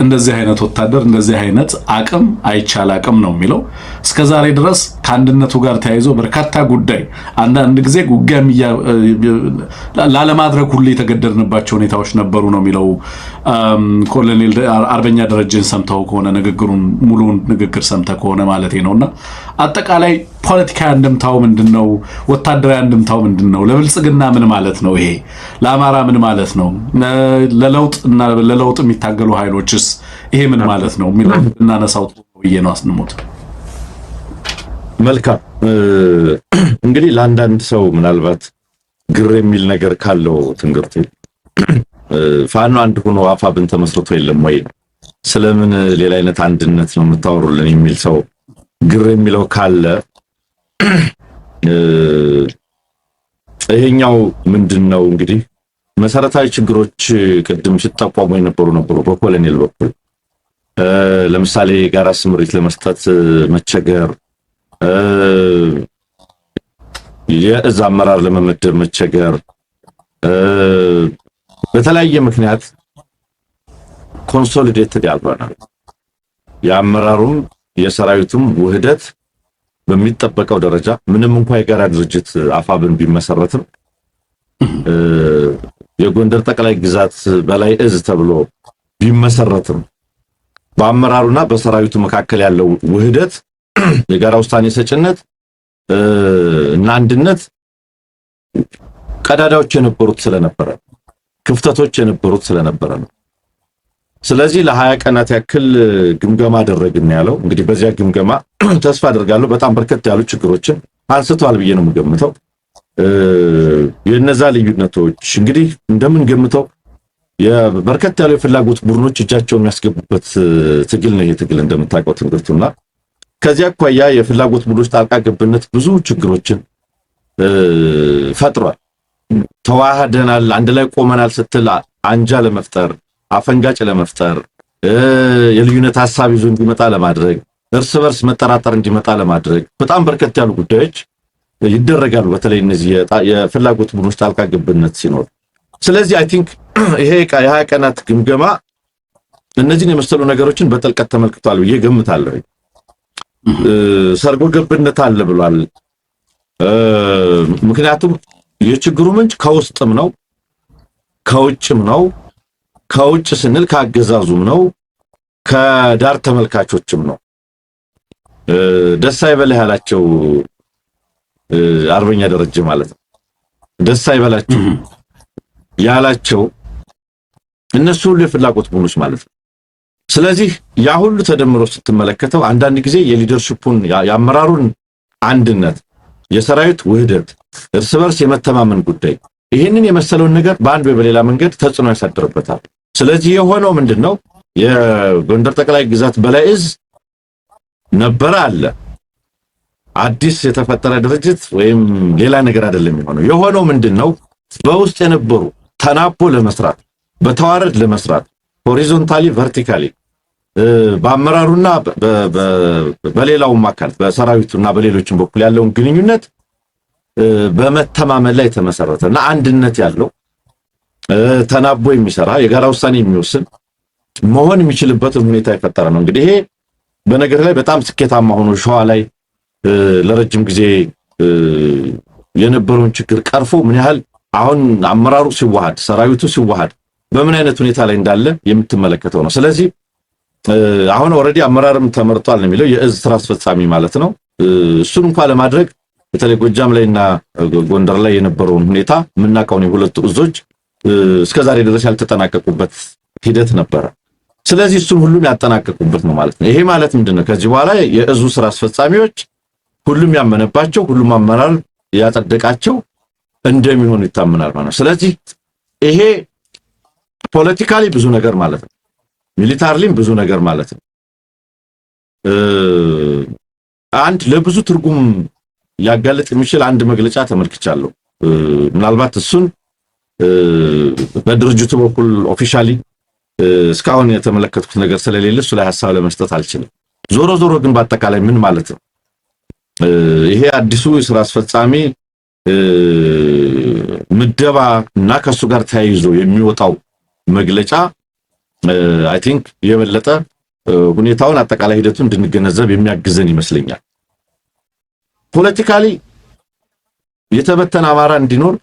እንደዚህ አይነት ወታደር እንደዚህ አይነት አቅም አይቻል አቅም ነው የሚለው። እስከዛሬ ድረስ ከአንድነቱ ጋር ተያይዞ በርካታ ጉዳይ አንዳንድ ጊዜ ጉጋም ላለማድረግ ሁሉ የተገደድንባቸው ሁኔታዎች ነበሩ ነው የሚለው። ኮሎኔል አርበኛ ደረጀን ሰምተው ከሆነ ንግግሩን ሙሉውን ንግግር ሰምተህ ከሆነ ማለት ነውና አጠቃላይ ፖለቲካዊ አንድምታው ምንድነው? ወታደራዊ አንድምታው ምንድነው? ለብልጽግና ምን ማለት ነው? ይሄ ለአማራ ምን ማለት ነው? ለለውጥ የሚታገሉ ኃይሎችስ ይሄ ምን ማለት ነው የሚለው እናነሳው ብዬ ነው። አስንሞት መልካም። እንግዲህ ለአንዳንድ ሰው ምናልባት ግር የሚል ነገር ካለው ትንግርቱ ፋኖ አንድ ሆኖ አፋብን ተመስርቶ የለም ወይ? ስለምን ሌላ አይነት አንድነት ነው የምታወሩልን የሚል ሰው ግር የሚለው ካለ ይሄኛው ምንድነው እንግዲህ መሰረታዊ ችግሮች ቅድም ሲጠቋሙ የነበሩ በኮሎኔል በኩል ለምሳሌ ጋራ ስምሪት ለመስጠት መቸገር፣ የእዝ አመራር ለመመደብ መቸገር፣ በተለያየ ምክንያት ኮንሶሊዴትድ ያልሆነ የአመራሩም የሰራዊቱም ውህደት በሚጠበቀው ደረጃ ምንም እንኳን የጋራ ድርጅት አፋብን ቢመሰረትም የጎንደር ጠቅላይ ግዛት በላይ እዝ ተብሎ ቢመሰረትም በአመራሩና በሰራዊቱ መካከል ያለው ውህደት የጋራ ውሳኔ ሰጭነት እና አንድነት ቀዳዳዎች የነበሩት ስለነበረ ክፍተቶች የነበሩት ስለነበረ ነው። ስለዚህ ለ20 ቀናት ያክል ግምገማ አደረግን ያለው እንግዲህ በዚያ ግምገማ ተስፋ አደርጋለሁ በጣም በርከት ያሉ ችግሮችን አንስተዋል ብዬ ነው የምገምተው። የነዛ ልዩነቶች እንግዲህ እንደምንገምተው የበርከት ያሉ የፍላጎት ቡድኖች እጃቸውን የሚያስገቡበት ትግል ነው። ይሄ ትግል እንደምታውቀው ትንግርቱና ከዚያ አኳያ የፍላጎት ቡድኖች ጣልቃ ገብነት ብዙ ችግሮችን ፈጥሯል። ተዋህደናል፣ አንድ ላይ ቆመናል ስትል አንጃ ለመፍጠር አፈንጋጭ ለመፍጠር የልዩነት ሐሳብ ይዞ እንዲመጣ ለማድረግ እርስ በርስ መጠራጠር እንዲመጣ ለማድረግ በጣም በርከት ያሉ ጉዳዮች ይደረጋሉ። በተለይ እነዚህ የፍላጎት ቡድኖች ጣልቃ ገብነት ሲኖር ስለዚህ አይ ቲንክ ይሄ የ20 ቀናት ግምገማ እነዚህን የመሰሉ ነገሮችን በጥልቀት ተመልክቷል ብዬ ገምታለሁ። ሰርጎ ገብነት አለ ብሏል። ምክንያቱም የችግሩ ምንጭ ከውስጥም ነው ከውጭም ነው። ከውጭ ስንል ካገዛዙም ነው ከዳር ተመልካቾችም ነው። ደስ አይበልህ ያላቸው አርበኛ ደረጀ ማለት ነው። ደስ አይበላችሁ ያላቸው እነሱ ሁሉ የፍላጎት ቡድኖች ማለት ነው። ስለዚህ ያ ሁሉ ተደምሮ ስትመለከተው አንዳንድ ጊዜ የሊደርሺፑን የአመራሩን አንድነት፣ የሰራዊት ውህደት፣ እርስ በርስ የመተማመን ጉዳይ ይህንን የመሰለውን ነገር በአንድ ወይ በሌላ መንገድ ተጽዕኖ ያሳድርበታል። ስለዚህ የሆነው ምንድነው የጎንደር ጠቅላይ ግዛት በላይ እዝ ነበረ አለ አዲስ የተፈጠረ ድርጅት ወይም ሌላ ነገር አይደለም። የሆነው ምንድነው በውስጥ የነበሩ ተናቦ ለመስራት በተዋረድ ለመስራት ሆሪዞንታሊ ቨርቲካሊ በአመራሩና በሌላውም አካል በሰራዊቱና በሌሎችም በኩል ያለውን ግንኙነት በመተማመን ላይ የተመሰረተና አንድነት ያለው ተናቦ የሚሰራ የጋራ ውሳኔ የሚወስን መሆን የሚችልበትን ሁኔታ የፈጠረ ነው። እንግዲህ ይሄ በነገር ላይ በጣም ስኬታማ ሆኖ ሸዋ ላይ ለረጅም ጊዜ የነበረውን ችግር ቀርፎ ምን ያህል አሁን አመራሩ ሲዋሃድ ሰራዊቱ ሲዋሃድ በምን አይነት ሁኔታ ላይ እንዳለ የምትመለከተው ነው። ስለዚህ አሁን ኦሬዲ አመራርም ተመርጧል ነው የሚለው የእዝ ስራ አስፈጻሚ ማለት ነው። እሱን እንኳን ለማድረግ በተለይ ጎጃም ላይና ጎንደር ላይ የነበረውን ሁኔታ የምናውቀው ነው። ሁለቱ እዞች እስከዛሬ ድረስ ያልተጠናቀቁበት ሂደት ነበረ። ስለዚህ እሱን ሁሉም ያጠናቀቁበት ነው ማለት ነው። ይሄ ማለት ምንድነው? ከዚህ በኋላ የእዙ ስራ አስፈጻሚዎች ሁሉም ያመነባቸው ሁሉም አመራር ያጸደቃቸው እንደሚሆኑ ይታመናል ማለት ነው። ስለዚህ ይሄ ፖለቲካሊ ብዙ ነገር ማለት ነው፣ ሚሊታሪሊም ብዙ ነገር ማለት ነው። አንድ ለብዙ ትርጉም ሊያጋልጥ የሚችል አንድ መግለጫ ተመልክቻለሁ። ምናልባት እሱን በድርጅቱ በኩል ኦፊሻሊ እስካሁን የተመለከትኩት ነገር ስለሌለ እሱ ላይ ሐሳብ ለመስጠት አልችልም። ዞሮ ግን በአጠቃላይ ምን ማለት ነው ይሄ አዲሱ የሥራ አስፈጻሚ ምደባ እና ከሱ ጋር ተያይዞ የሚወጣው መግለጫ አይ ቲንክ የበለጠ ሁኔታውን አጠቃላይ ሂደቱን እንድንገነዘብ የሚያግዘን ይመስለኛል። ፖለቲካሊ የተበተነ አማራ እንዲኖር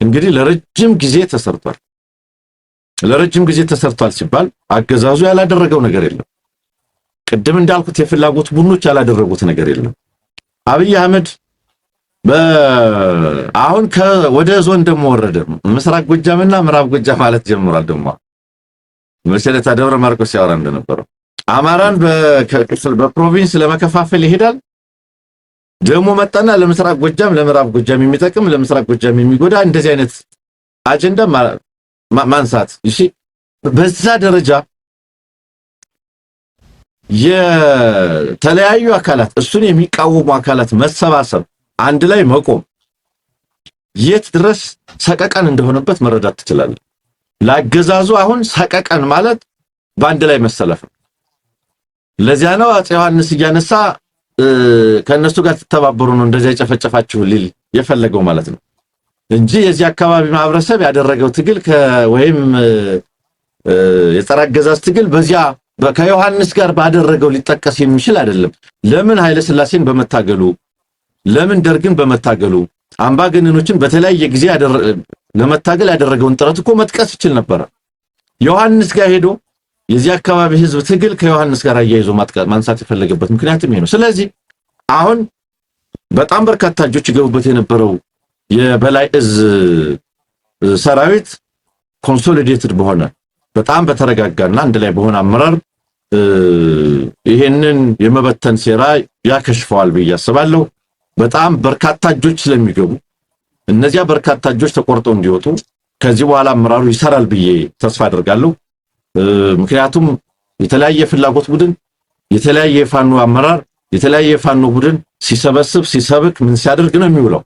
እንግዲህ ለረጅም ጊዜ ተሰርቷል። ለረጅም ጊዜ ተሰርቷል ሲባል አገዛዙ ያላደረገው ነገር የለም። ቅድም እንዳልኩት የፍላጎት ቡድኖች ያላደረጉት ነገር የለም። አብይ አህመድ አሁን ወደ ዞን ደሞ ወረደ። ምስራቅ ጎጃምና ምዕራብ ጎጃም ማለት ጀምሯል። ደሞ መሰለታ ደብረ ማርቆስ ያወራ እንደነበረው አማራን በፕሮቪንስ ለመከፋፈል ይሄዳል። ደሞ መጣና ለምስራቅ ጎጃም ለምዕራብ ጎጃም የሚጠቅም ለምስራቅ ጎጃም የሚጎዳ እንደዚህ አይነት አጀንዳ ማንሳት እሺ፣ በዛ ደረጃ የተለያዩ አካላት እሱን የሚቃወሙ አካላት መሰባሰብ አንድ ላይ መቆም የት ድረስ ሰቀቀን እንደሆነበት መረዳት ትችላለህ። ላገዛዙ አሁን ሰቀቀን ማለት በአንድ ላይ መሰለፍ ነው። ለዚያ ነው አፄ ዮሐንስ እያነሳ ከነሱ ጋር ተተባበሩ ነው እንደዚያ የጨፈጨፋችሁ ሊል የፈለገው ማለት ነው እንጂ የዚህ አካባቢ ማህበረሰብ ያደረገው ትግል ወይም የጸረ አገዛዝ ትግል በዚያ ከዮሐንስ ጋር ባደረገው ሊጠቀስ የሚችል አይደለም። ለምን ኃይለ ሥላሴን በመታገሉ ለምን ደርግን በመታገሉ አምባገነኖችን በተለያየ ጊዜ ለመታገል ያደረገውን ጥረት እኮ መጥቀስ ይችል ነበር። ዮሐንስ ጋር ሄዶ የዚህ አካባቢ ህዝብ ትግል ከዮሐንስ ጋር አያይዞ ማንሳት የፈለገበት ምክንያትም ይሄ ነው። ስለዚህ አሁን በጣም በርካታ እጆች ይገቡበት የነበረው የበላይ እዝ ሰራዊት ኮንሶሊዴትድ በሆነ በጣም በተረጋጋና አንድ ላይ በሆነ አመራር ይሄንን የመበተን ሴራ ያከሽፈዋል ብዬ አስባለሁ። በጣም በርካታ እጆች ስለሚገቡ እነዚያ በርካታ እጆች ተቆርጠው እንዲወጡ ከዚህ በኋላ አመራሩ ይሰራል ብዬ ተስፋ አደርጋለሁ። ምክንያቱም የተለያየ ፍላጎት ቡድን የተለያየ ፋኖ አመራር የተለያየ ፋኖ ቡድን ሲሰበስብ ሲሰብክ ምን ሲያደርግ ነው የሚውለው?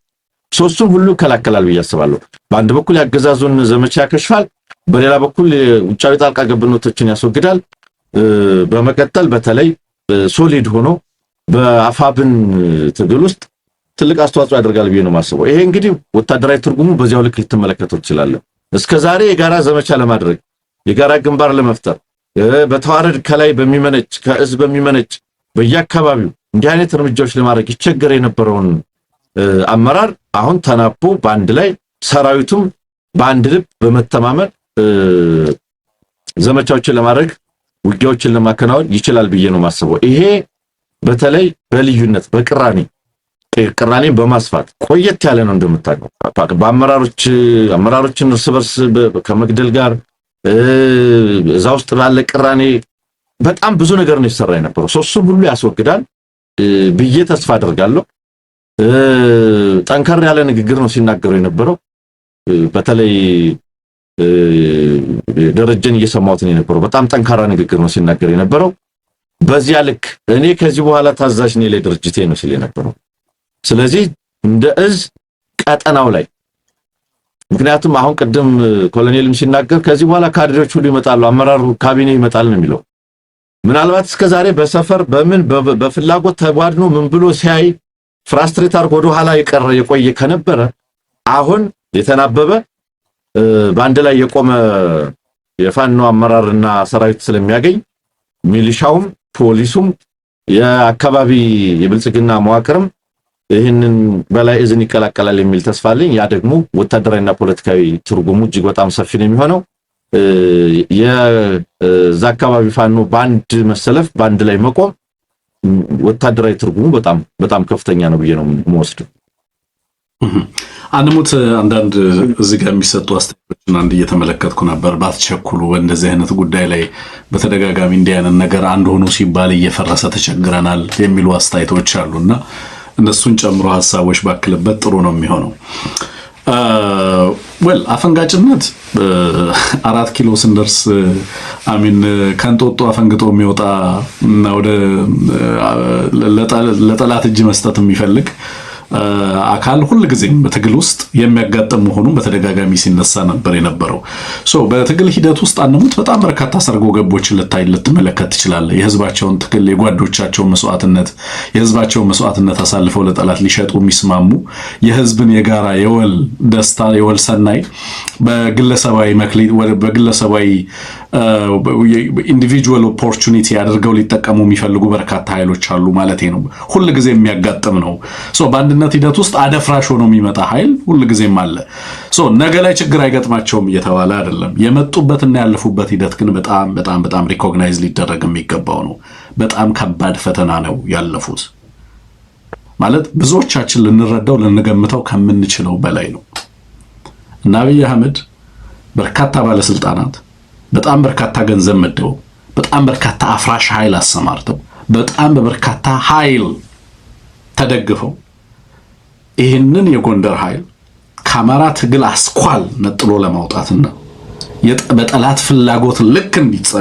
ሶስቱም ሁሉ ይከላከላል ብዬ አስባለሁ። በአንድ በኩል ያገዛዙን ዘመቻ ያከሽፋል፣ በሌላ በኩል ውጫዊ ጣልቃ ገብነቶችን ያስወግዳል። በመቀጠል በተለይ ሶሊድ ሆኖ በአፋብን ትግል ውስጥ ትልቅ አስተዋጽኦ ያደርጋል ብዬ ነው የማስበው። ይሄ እንግዲህ ወታደራዊ ትርጉሙ በዚያው ልክ ልትመለከተው ትችላለህ። እስከዛሬ የጋራ ዘመቻ ለማድረግ የጋራ ግንባር ለመፍጠር በተዋረድ ከላይ በሚመነጭ ከእዝ በሚመነጭ በየአካባቢው እንዲህ አይነት እርምጃዎች ለማድረግ ይቸገር የነበረውን አመራር አሁን ተናቦ በአንድ ላይ ሰራዊቱም በአንድ ልብ በመተማመን ዘመቻዎችን ለማድረግ ውጊያዎችን ለማከናወን ይችላል ብዬ ነው የማስበው። ይሄ በተለይ በልዩነት ቅራኔን በማስፋት ቆየት ያለ ነው እንደምታውቀው በአመራሮችን እርስ በርስ ከመግደል ጋር እዛ ውስጥ ባለ ቅራኔ በጣም ብዙ ነገር ነው ይሰራ የነበረው። ሶስቱም ሁሉ ያስወግዳል ብዬ ተስፋ አደርጋለሁ። ጠንከር ያለ ንግግር ነው ሲናገሩ የነበረው። በተለይ ደረጀን እየሰማሁት ነው የነበረው። በጣም ጠንካራ ንግግር ነው ሲናገር የነበረው። በዚያ ልክ እኔ ከዚህ በኋላ ታዛዥ ነኝ ለድርጅቴ ነው ሲል የነበረው። ስለዚህ እንደ እዝ ቀጠናው ላይ ምክንያቱም አሁን ቀደም ኮሎኔልም ሲናገር ከዚህ በኋላ ካድሬዎች ሁሉ ይመጣሉ፣ አመራሩ ካቢኔ ይመጣል ነው የሚለው። ምናልባት እስከዛሬ በሰፈር በምን በፍላጎት ተጓድኖ ምን ብሎ ሲያይ ፍራስትሬት አድርጎ ወደ ኋላ የቆየ ከነበረ አሁን የተናበበ በአንድ ላይ የቆመ የፋኖ አመራርና ሰራዊት ስለሚያገኝ ሚሊሻውም ፖሊሱም የአካባቢ የብልጽግና መዋቅርም ይህንን በላይ እዝን ይቀላቀላል የሚል ተስፋ አለኝ። ያ ደግሞ ወታደራዊና ፖለቲካዊ ትርጉሙ እጅግ በጣም ሰፊ ነው የሚሆነው። የዛ አካባቢ ፋኖ በአንድ መሰለፍ በአንድ ላይ መቆም ወታደራዊ ትርጉሙ በጣም በጣም ከፍተኛ ነው ብዬ ነው የምወስደው። አንሙት አንዳንድ እዚህ ጋር የሚሰጡ አስተያየቶችን አንድ እየተመለከትኩ ነበር። ባትቸኩሉ በእንደዚህ አይነት ጉዳይ ላይ በተደጋጋሚ እንዲህ አይነት ነገር አንድ ሆኖ ሲባል እየፈረሰ ተቸግረናል የሚሉ አስተያየቶች አሉና እነሱን ጨምሮ ሐሳቦች ባክልበት ጥሩ ነው የሚሆነው። አፈንጋጭነት 4 ኪሎ ስንደርስ ከንጦጦ አፈንግጦ የሚወጣ እና ወደ ለጠላት እጅ መስጠት የሚፈልግ አካል ሁልጊዜም በትግል ውስጥ የሚያጋጥም መሆኑን በተደጋጋሚ ሲነሳ ነበር የነበረው። በትግል ሂደት ውስጥ አንሙት በጣም በርካታ ሰርጎ ገቦችን ልትመለከት ትችላለህ። የህዝባቸውን ትግል፣ የጓዶቻቸውን መስዋዕትነት፣ የህዝባቸውን መስዋዕትነት አሳልፈው ለጠላት ሊሸጡ የሚስማሙ የህዝብን የጋራ የወል ደስታ የወል ሰናይ በግለሰባዊ መክሊት በግለሰባዊ ኢንዲቪጁዋል ኦፖርቹኒቲ አድርገው ሊጠቀሙ የሚፈልጉ በርካታ ኃይሎች አሉ ማለት ነው። ሁልጊዜ የሚያጋጥም ነው። በአንድነት ሂደት ውስጥ አደፍራሽ ሆኖ የሚመጣ ኃይል ሁልጊዜም አለ። ነገ ላይ ችግር አይገጥማቸውም እየተባለ አይደለም። የመጡበትና ያለፉበት ሂደት ግን በጣም በጣም በጣም ሪኮግናይዝ ሊደረግ የሚገባው ነው። በጣም ከባድ ፈተና ነው ያለፉት ማለት ብዙዎቻችን ልንረዳው ልንገምተው ከምንችለው በላይ ነው። እና አብይ አህመድ በርካታ ባለስልጣናት በጣም በርካታ ገንዘብ መድበው በጣም በርካታ አፍራሽ ኃይል አሰማርተው በጣም በበርካታ ኃይል ተደግፈው ይህንን የጎንደር ኃይል ከአማራ ትግል አስኳል ነጥሎ ለማውጣትና በጠላት ፍላጎት ልክ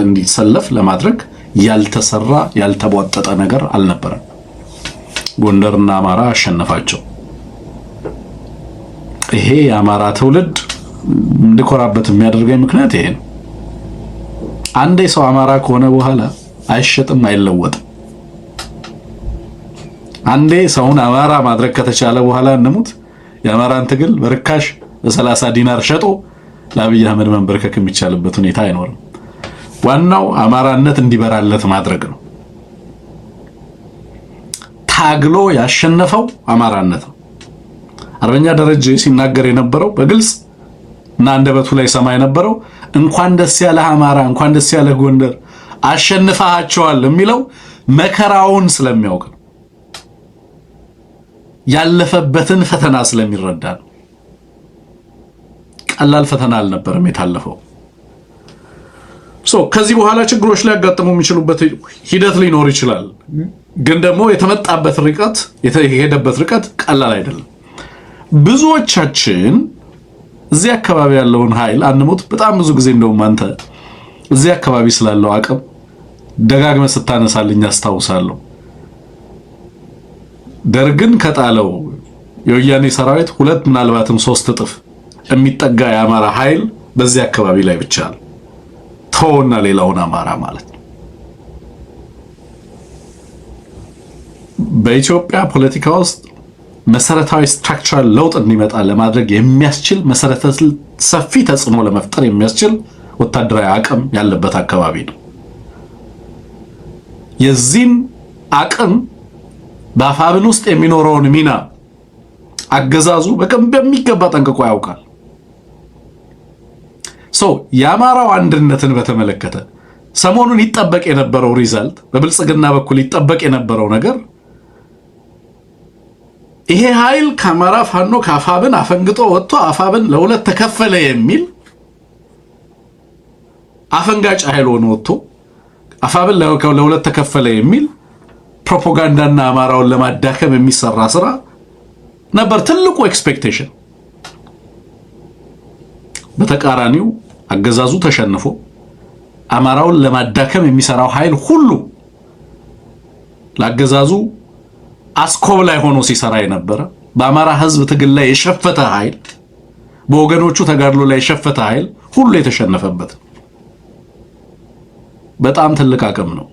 እንዲሰለፍ ለማድረግ ያልተሰራ ያልተቧጠጠ ነገር አልነበረም። ጎንደርና አማራ አሸነፋቸው። ይሄ የአማራ ትውልድ እንድኮራበት የሚያደርገኝ ምክንያት ይሄ ነው። አንዴ ሰው አማራ ከሆነ በኋላ አይሸጥም፣ አይለወጥም። አንዴ ሰውን አማራ ማድረግ ከተቻለ በኋላ እንሙት የአማራን ትግል በርካሽ በ30 ዲናር ሸጦ ለአብይ አህመድ መንበርከክ የሚቻልበት ሁኔታ አይኖርም። ዋናው አማራነት እንዲበራለት ማድረግ ነው። ታግሎ ያሸነፈው አማራነት ነው። አርበኛ ደረጀ ሲናገር የነበረው በግልጽ እና አንደበቱ ላይ ሰማይ የነበረው እንኳን ደስ ያለ አማራ እንኳን ደስ ያለ ጎንደር አሸንፋቸዋል የሚለው መከራውን ስለሚያውቅ ነው። ያለፈበትን ፈተና ስለሚረዳ ነው። ቀላል ፈተና አልነበረም የታለፈው። ከዚህ በኋላ ችግሮች ላይ ያጋጥሙ የሚችሉበት ሂደት ሊኖር ይችላል። ግን ደግሞ የተመጣበት ርቀት የተሄደበት ርቀት ቀላል አይደለም። ብዙዎቻችን እዚህ አካባቢ ያለውን ኃይል አንሙት በጣም ብዙ ጊዜ እንደውም አንተ እዚህ አካባቢ ስላለው አቅም ደጋግመህ ስታነሳልኝ አስታውሳለሁ። ደርግን ከጣለው የወያኔ ሰራዊት 2 ምናልባትም 3 እጥፍ የሚጠጋ የአማራ ኃይል በዚህ አካባቢ ላይ ብቻ ነው። ተውና ሌላውን አማራ ማለት ነው። በኢትዮጵያ ፖለቲካ ውስጥ መሰረታዊ ስትራክቸራል ለውጥ እንዲመጣ ለማድረግ የሚያስችል መሰረተ ሰፊ ተጽዕኖ ለመፍጠር የሚያስችል ወታደራዊ አቅም ያለበት አካባቢ ነው። የዚህን አቅም በአፋብን ውስጥ የሚኖረውን ሚና አገዛዙ በሚገባ ጠንቅቆ ያውቃል። የአማራው አንድነትን በተመለከተ ሰሞኑን ይጠበቅ የነበረው ሪዛልት በብልጽግና በኩል ይጠበቅ የነበረው ነገር ይሄ ኃይል ከአማራ ፋኖ ከአፋብን አፈንግጦ ወጥቶ አፋብን ለሁለት ተከፈለ የሚል አፈንጋጭ ኃይል ሆኖ ወጥቶ አፋብን ለሁለት ተከፈለ የሚል ፕሮፓጋንዳና አማራውን ለማዳከም የሚሰራ ስራ ነበር ትልቁ ኤክስፔክቴሽን። በተቃራኒው አገዛዙ ተሸንፎ አማራውን ለማዳከም የሚሰራው ኃይል ሁሉ ለአገዛዙ አስኮብ ላይ ሆኖ ሲሰራ የነበረ በአማራ ህዝብ ትግል ላይ የሸፈተ ኃይል በወገኖቹ ተጋድሎ ላይ የሸፈተ ኃይል ሁሉ የተሸነፈበት በጣም ትልቅ አቅም ነው።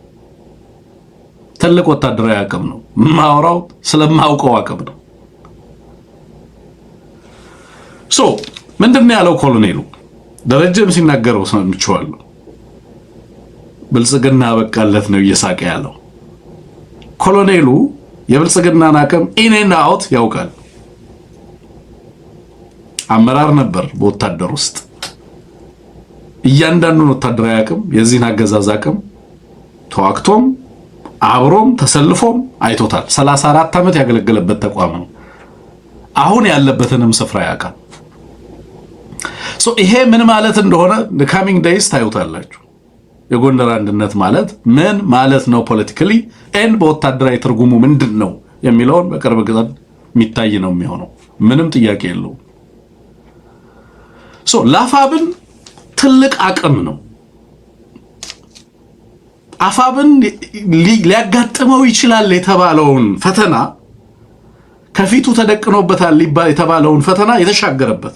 ትልቅ ወታደራዊ አቅም ነው። ማውራው ስለማውቀው አቅም ነው። ምንድነው ያለው ኮሎኔሉ? ደረጀም ሲናገረው ሰምቼዋለሁ። ብልጽግና በቃለት ነው እየሳቀ ያለው ኮሎኔሉ። የብልጽግናን አቅም ኢን ኤንድ አውት ያውቃል። አመራር ነበር በወታደር ውስጥ። እያንዳንዱን ወታደራዊ አቅም የዚህን አገዛዝ አቅም ተዋክቶም አብሮም ተሰልፎም አይቶታል። 34 ዓመት ያገለገለበት ተቋም ነው። አሁን ያለበትንም ስፍራ ያውቃል። ይሄ ምን ማለት እንደሆነ ካሚንግ ዴይስ ታዩታላችሁ። የጎንደር አንድነት ማለት ምን ማለት ነው ፖለቲካሊ ኤንድ በወታደራዊ ትርጉሙ ምንድነው የሚለውን በቅርብ ጊዜ የሚታይ ነው የሚሆነው። ምንም ጥያቄ የለውም። ለአፋብን ትልቅ አቅም ነው። አፋብን ሊያጋጥመው ይችላል የተባለውን ፈተና ከፊቱ ተደቅኖበታል ሊባል የተባለውን ፈተና የተሻገረበት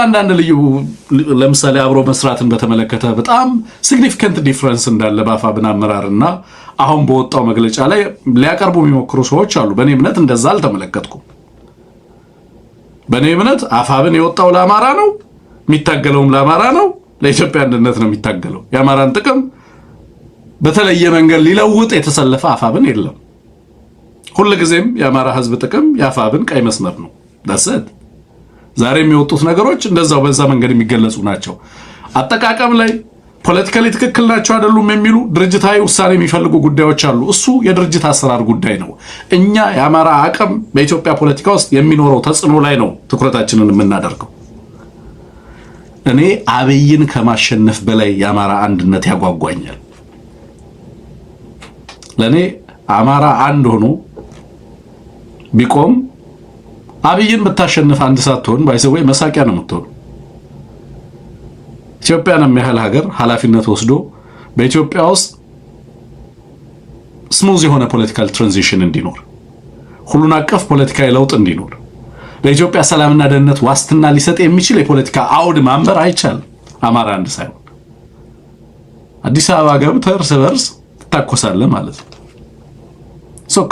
አንዳንድ ልዩ ለምሳሌ አብሮ መስራትን በተመለከተ በጣም ሲግኒፊካንት ዲፈረንስ እንዳለ በአፋብን አመራርና አሁን በወጣው መግለጫ ላይ ሊያቀርቡ የሚሞክሩ ሰዎች አሉ። በእኔ እምነት እንደዛ አልተመለከትኩም። በእኔ እምነት አፋብን የወጣው ለአማራ ነው፣ የሚታገለውም ለአማራ ነው፣ ለኢትዮጵያ አንድነት ነው የሚታገለው። የአማራን ጥቅም በተለየ መንገድ ሊለውጥ የተሰለፈ አፋብን የለም። ሁልጊዜም የአማራ ህዝብ ጥቅም የአፋብን ቀይ መስመር ነው። ዳሰት ዛሬ የሚወጡት ነገሮች እንደዛው በዛ መንገድ የሚገለጹ ናቸው። አጠቃቀም ላይ ፖለቲካሊ ትክክል ናቸው አይደሉም የሚሉ ድርጅታዊ ውሳኔ የሚፈልጉ ጉዳዮች አሉ። እሱ የድርጅት አሰራር ጉዳይ ነው። እኛ የአማራ አቅም በኢትዮጵያ ፖለቲካ ውስጥ የሚኖረው ተጽዕኖ ላይ ነው ትኩረታችንን የምናደርገው። እኔ አብይን ከማሸነፍ በላይ የአማራ አንድነት ያጓጓኛል። ለኔ አማራ አንድ ሆኖ ቢቆም አብይን ብታሸንፍ አንድ ሳትሆን ባይሰወይ መሳቂያ ነው የምትሆነው። ኢትዮጵያን የሚያህል ሀገር ኃላፊነት ወስዶ በኢትዮጵያ ውስጥ ስሙዝ የሆነ ፖለቲካል ትራንዚሽን እንዲኖር፣ ሁሉን አቀፍ ፖለቲካዊ ለውጥ እንዲኖር፣ ለኢትዮጵያ ሰላምና ደህንነት ዋስትና ሊሰጥ የሚችል የፖለቲካ አውድ ማንበር አይቻልም። አማራ አንድ ሳይሆን አዲስ አበባ ገብተህ እርስ በርስ ትታኮሳለህ ማለት ነው።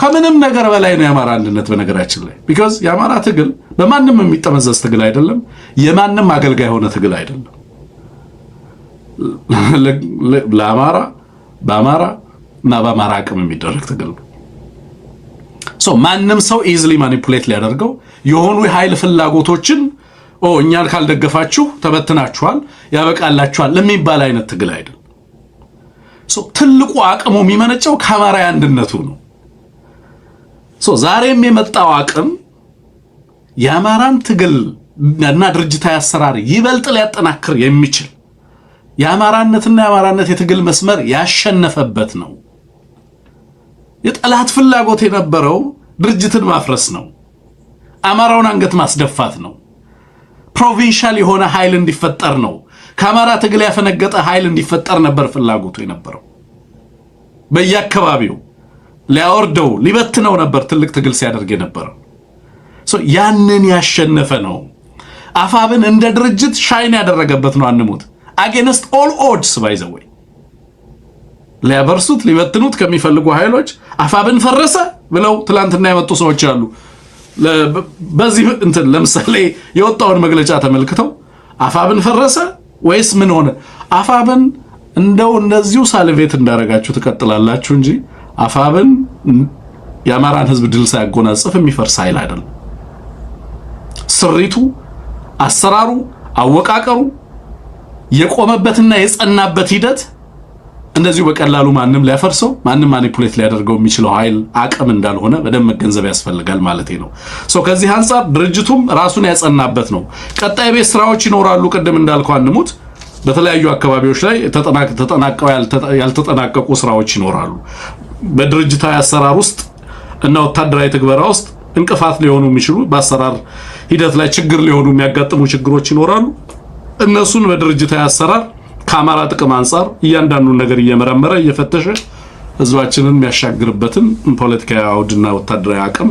ከምንም ነገር በላይ ነው የአማራ አንድነት በነገራችን ላይ። ቢኮዝ የአማራ ትግል በማንም የሚጠመዘዝ ትግል አይደለም፣ የማንም አገልጋይ የሆነ ትግል አይደለም። ለአማራ በአማራ እና በአማራ አቅም የሚደረግ ትግል ነው። ማንም ሰው ኢዝሊ ማኒፑሌት ሊያደርገው የሆኑ የኃይል ፍላጎቶችን እኛን ካልደገፋችሁ ተበትናችኋል፣ ያበቃላችኋል ለሚባል አይነት ትግል አይደለም። ትልቁ አቅሙ የሚመነጨው ከአማራ አንድነቱ ነው። ዛሬም የመጣው አቅም የአማራን ትግል እና ድርጅታዊ አሰራር ይበልጥ ሊያጠናክር የሚችል የአማራነትና የአማራነት የትግል መስመር ያሸነፈበት ነው። የጠላት ፍላጎት የነበረው ድርጅትን ማፍረስ ነው፣ አማራውን አንገት ማስደፋት ነው፣ ፕሮቪንሻል የሆነ ኃይል እንዲፈጠር ነው፣ ከአማራ ትግል ያፈነገጠ ኃይል እንዲፈጠር ነበር ፍላጎቱ የነበረው። በየአካባቢው ሊያወርደው ሊበትነው ነበር ትልቅ ትግል ሲያደርግ የነበረው። ያንን ያሸነፈ ነው። አፋብን እንደ ድርጅት ሻይን ያደረገበት ነው። አንሙት አጌንስት ኦል ኦድስ ባይ ዘ ወይ ሊያበርሱት ሊበትኑት ከሚፈልጉ ኃይሎች አፋብን ፈረሰ ብለው ትላንትና የመጡ ሰዎች አሉ። በዚህ እንትን ለምሳሌ የወጣውን መግለጫ ተመልክተው አፋብን ፈረሰ ወይስ ምን ሆነ? አፋብን እንደው እንደዚሁ ሳልቬት እንዳረጋችሁ ትቀጥላላችሁ እንጂ አፋብን የአማራን ህዝብ ድል ሳያጎናጽፍ የሚፈርስ ኃይል አይደለም። ስሪቱ፣ አሰራሩ፣ አወቃቀሩ የቆመበትና የጸናበት ሂደት እንደዚሁ በቀላሉ ማንም ሊያፈርሰው ማንም ማኒፑሌት ሊያደርገው የሚችለው ኃይል አቅም እንዳልሆነ በደንብ መገንዘብ ያስፈልጋል ማለት ነው። ከዚህ አንፃር ድርጅቱም ራሱን ያጸናበት ነው። ቀጣይ ቤት ስራዎች ይኖራሉ። ቅድም እንዳልከው አንሙት በተለያዩ አካባቢዎች ላይ ተጠናቀው ያልተጠናቀቁ ስራዎች ይኖራሉ። በድርጅታዊ አሰራር ውስጥ እና ወታደራዊ ትግበራ ውስጥ እንቅፋት ሊሆኑ የሚችሉ በአሰራር ሂደት ላይ ችግር ሊሆኑ የሚያጋጥሙ ችግሮች ይኖራሉ። እነሱን በድርጅታዊ አሰራር ከአማራ ጥቅም አንፃር እያንዳንዱን ነገር እየመረመረ እየፈተሸ ህዝባችንን የሚያሻግርበትን ፖለቲካዊ አውድና ወታደራዊ አቅም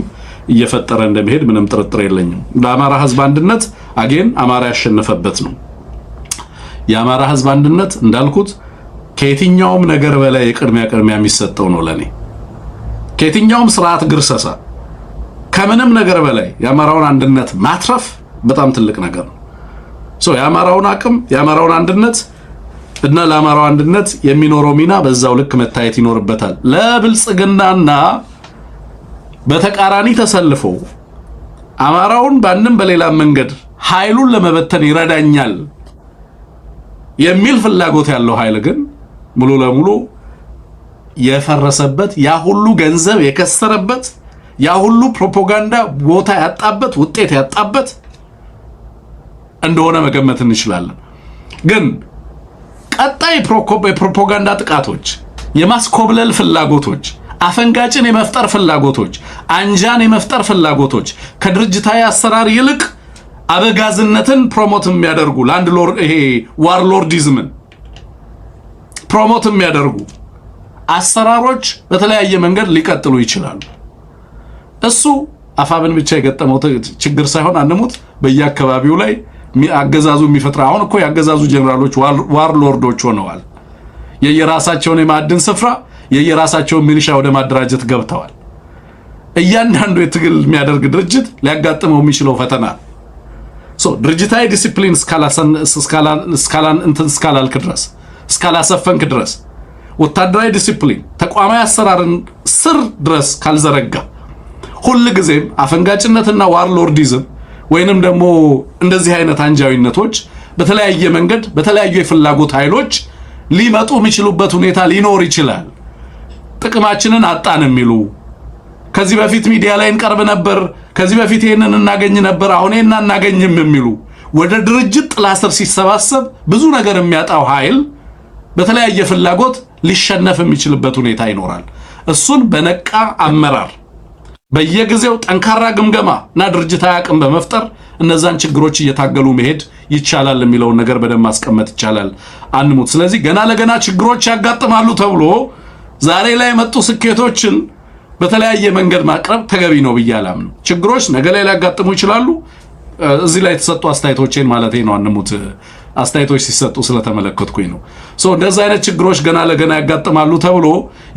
እየፈጠረ እንደሚሄድ ምንም ጥርጥር የለኝም። ለአማራ ህዝብ አንድነት አጌን አማራ ያሸነፈበት ነው። የአማራ ህዝብ አንድነት እንዳልኩት ከየትኛውም ነገር በላይ የቅድሚያ የሚሰጠው ነው። ለኔ ከየትኛውም ስርዓት ግርሰሳ ከምንም ነገር በላይ የአማራውን አንድነት ማትረፍ በጣም ትልቅ ነገር ነው። የአማራውን አቅም የአማራውን አንድነት እና ለአማራው አንድነት የሚኖረው ሚና በዛው ልክ መታየት ይኖርበታል። ለብልጽግናና በተቃራኒ ተሰልፎ አማራውን ባንንም በሌላ መንገድ ኃይሉን ለመበተን ይረዳኛል የሚል ፍላጎት ያለው ኃይል ግን ሙሉ ለሙሉ የፈረሰበት ያ ሁሉ ገንዘብ የከሰረበት ያ ሁሉ ፕሮፓጋንዳ ቦታ ያጣበት ውጤት ያጣበት እንደሆነ መገመት እንችላለን። ግን ቀጣይ ፕሮፓጋንዳ ጥቃቶች፣ የማስኮብለል ፍላጎቶች፣ አፈንጋጭን የመፍጠር ፍላጎቶች፣ አንጃን የመፍጠር ፍላጎቶች ከድርጅታዊ አሰራር ይልቅ አበጋዝነትን ፕሮሞት የሚያደርጉ ላንድሎርድ ይሄ ዋርሎርዲዝምን ፕሮሞት የሚያደርጉ አሰራሮች በተለያየ መንገድ ሊቀጥሉ ይችላሉ። እሱ አፋብን ብቻ የገጠመው ችግር ሳይሆን አንሙት በየአካባቢው ላይ አገዛዙ የሚፈጥረው አሁን እኮ ያገዛዙ ጀነራሎች ዋርሎርዶች ሆነዋል። የየራሳቸውን የማዕድን ስፍራ የየራሳቸውን ሚሊሻ ወደ ማደራጀት ገብተዋል። እያንዳንዱ የትግል የሚያደርግ ድርጅት ሊያጋጥመው የሚችለው ፈተና ድርጅታዊ ዲሲፕሊን እስካላልክ ድረስ እስካላሰፈንክ ድረስ ወታደራዊ ዲሲፕሊን ተቋማዊ አሰራርን ስር ድረስ ካልዘረጋ ሁሉ ጊዜም አፈንጋጭነትና ዋርሎርዲዝም ወይንም ደግሞ እንደዚህ አይነት አንጃዊነቶች በተለያየ መንገድ በተለያዩ የፍላጎት ኃይሎች ሊመጡ የሚችሉበት ሁኔታ ሊኖር ይችላል። ጥቅማችንን አጣን የሚሉ ከዚህ በፊት ሚዲያ ላይ እንቀርብ ነበር፣ ከዚህ በፊት ይሄንን እናገኝ ነበር፣ አሁን ይሄን እናገኝም የሚሉ ወደ ድርጅት ጥላ ስር ሲሰባሰብ ብዙ ነገር የሚያጣው ኃይል በተለያየ ፍላጎት ሊሸነፍ የሚችልበት ሁኔታ ይኖራል። እሱን በነቃ አመራር በየጊዜው ጠንካራ ግምገማ እና ድርጅታዊ አቅም በመፍጠር እነዛን ችግሮች እየታገሉ መሄድ ይቻላል የሚለውን ነገር በደንብ ማስቀመጥ ይቻላል። አንሙት። ስለዚህ ገና ለገና ችግሮች ያጋጥማሉ ተብሎ ዛሬ ላይ መጡ ስኬቶችን በተለያየ መንገድ ማቅረብ ተገቢ ነው ብዬ አላምንም። ችግሮች ነገ ላይ ሊያጋጥሙ ይችላሉ። እዚህ ላይ የተሰጡ አስተያየቶችን ማለት ነው አንሙት አስተያየቶች ሲሰጡ ስለተመለከትኩኝ ነው። እንደዛ አይነት ችግሮች ገና ለገና ያጋጥማሉ ተብሎ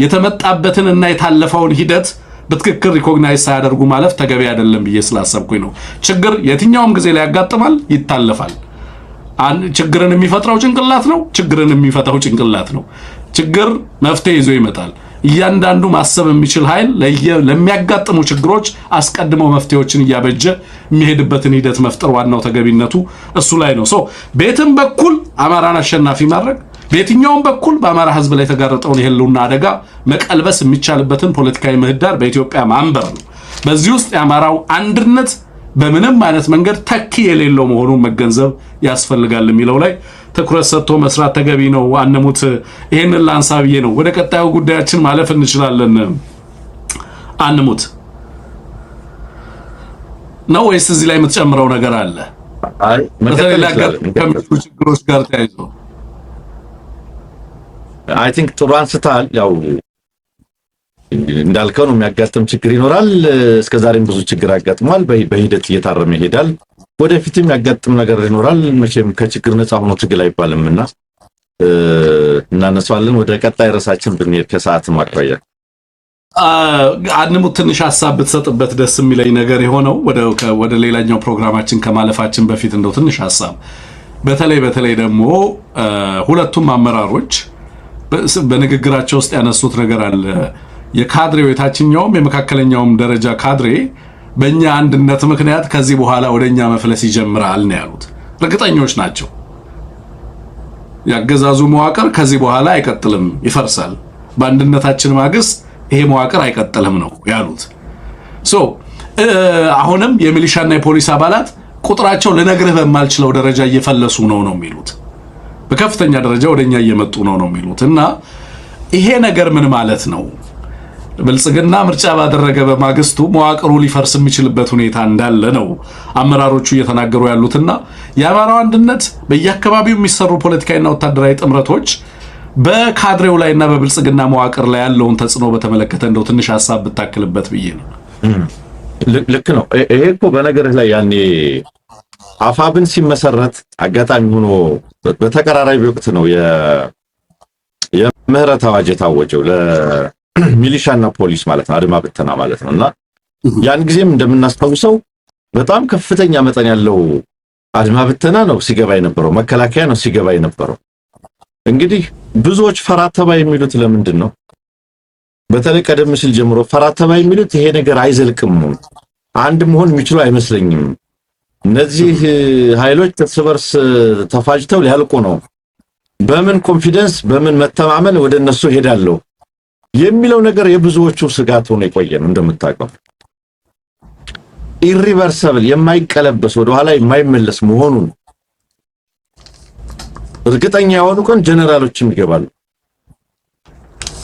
የተመጣበትን እና የታለፈውን ሂደት በትክክል ሪኮግናይዝ ሳያደርጉ ማለፍ ተገቢ አይደለም ብዬ ስላሰብኩኝ ነው። ችግር የትኛውም ጊዜ ላይ ያጋጥማል፣ ይታለፋል። ችግርን የሚፈጥረው ጭንቅላት ነው፣ ችግርን የሚፈታው ጭንቅላት ነው። ችግር መፍትሄ ይዞ ይመጣል። እያንዳንዱ ማሰብ የሚችል ኃይል ለሚያጋጥሙ ችግሮች አስቀድሞ መፍትሄዎችን እያበጀ የሚሄድበትን ሂደት መፍጠር ዋናው ተገቢነቱ እሱ ላይ ነው። ቤትም በኩል አማራን አሸናፊ ማድረግ በየትኛውም በኩል በአማራ ሕዝብ ላይ የተጋረጠውን የህልውና አደጋ መቀልበስ የሚቻልበትን ፖለቲካዊ ምህዳር በኢትዮጵያ ማንበር ነው። በዚህ ውስጥ የአማራው አንድነት በምንም አይነት መንገድ ተኪ የሌለው መሆኑን መገንዘብ ያስፈልጋል የሚለው ላይ ትኩረት ሰጥቶ መስራት ተገቢ ነው። አንሙት። ይሄንን ላንሳ ብዬ ነው። ወደ ቀጣዩ ጉዳያችን ማለፍ እንችላለን። አንሙት ነው ወይስ እዚህ ላይ የምትጨምረው ነገር አለ? አይ ከሚሉ ችግሮች ጋር ተያይዞ አይ ቲንክ ጥሩ አንስታል። ያው እንዳልከው ነው የሚያጋጥም ችግር ይኖራል። እስከዛሬም ብዙ ችግር አጋጥሟል። በሂደት እየታረመ ይሄዳል። ወደፊትም ያጋጥም ነገር ይኖራል። መቼም ከችግር ነፃ ሆኖ ትግል አይባልምና እናነሳዋለን። ወደ ቀጣይ ርዕሳችን ብንሄድ ከሰዓት ማቅረያ አንሙት ትንሽ ሐሳብ ብትሰጥበት ደስ የሚለኝ ነገር የሆነው ወደ ሌላኛው ፕሮግራማችን ከማለፋችን በፊት እንደው ትንሽ ሐሳብ በተለይ ደግሞ ሁለቱም አመራሮች በንግግራቸው ውስጥ ያነሱት ነገር አለ። የካድሬው የታችኛውም የመካከለኛውም ደረጃ ካድሬ በእኛ አንድነት ምክንያት ከዚህ በኋላ ወደኛ መፍለስ ይጀምራል ነው ያሉት። እርግጠኞች ናቸው። ያገዛዙ መዋቅር ከዚህ በኋላ አይቀጥልም፣ ይፈርሳል። በአንድነታችን ማግስት ይሄ መዋቅር አይቀጥልም ነው ያሉት። አሁንም የሚሊሻና የፖሊስ አባላት ቁጥራቸው ልነግርህ በማልችለው ደረጃ እየፈለሱ ነው የሚሉት። በከፍተኛ ደረጃ ወደኛ እየመጡ ነው የሚሉት። እና ይሄ ነገር ምን ማለት ነው? ብልጽግና ምርጫ ባደረገ በማግስቱ መዋቅሩ ሊፈርስ የሚችልበት ሁኔታ እንዳለ ነው አመራሮቹ እየተናገሩ ያሉትና የአማራው አንድነት በየአካባቢው የሚሰሩ ፖለቲካዊና ወታደራዊ ጥምረቶች በካድሬው ላይና በብልጽግና መዋቅር ላይ ያለውን ተጽዕኖ በተመለከተ እንደው ትንሽ ሐሳብ ብታክልበት ብዬ ነው። ልክ ነው። ይሄ እኮ በነገርህ ላይ ያኔ አፋብን ሲመሰረት አጋጣሚ ሆኖ በተቀራራቢ ወቅት ነው የምህረት አዋጅ የታወጀው ለሚሊሻና ፖሊስ ማለት ነው፣ አድማ ብተና ማለት ነውና ያን ጊዜም እንደምናስታውሰው በጣም ከፍተኛ መጠን ያለው አድማ ብተና ነው ሲገባ የነበረው፣ መከላከያ ነው ሲገባ የነበረው። እንግዲህ ብዙዎች ፈራተባ የሚሉት ለምንድን ነው? በተለይ ቀደም ሲል ጀምሮ ፈራተባ የሚሉት ይሄ ነገር አይዘልቅም፣ አንድ መሆን የሚችሉ አይመስለኝም፣ እነዚህ ኃይሎች እርስ በርስ ተፋጅተው ሊያልቁ ነው፣ በምን ኮንፊደንስ በምን መተማመን ወደ እነሱ ሄዳለሁ የሚለው ነገር የብዙዎቹ ስጋት ሆኖ የቆየ ነው። እንደምታውቀው ኢሪቨርሰብል የማይቀለበስ ወደ ኋላ የማይመለስ መሆኑን እርግጠኛ የሆኑ ቀን ጀነራሎችም ይገባሉ፣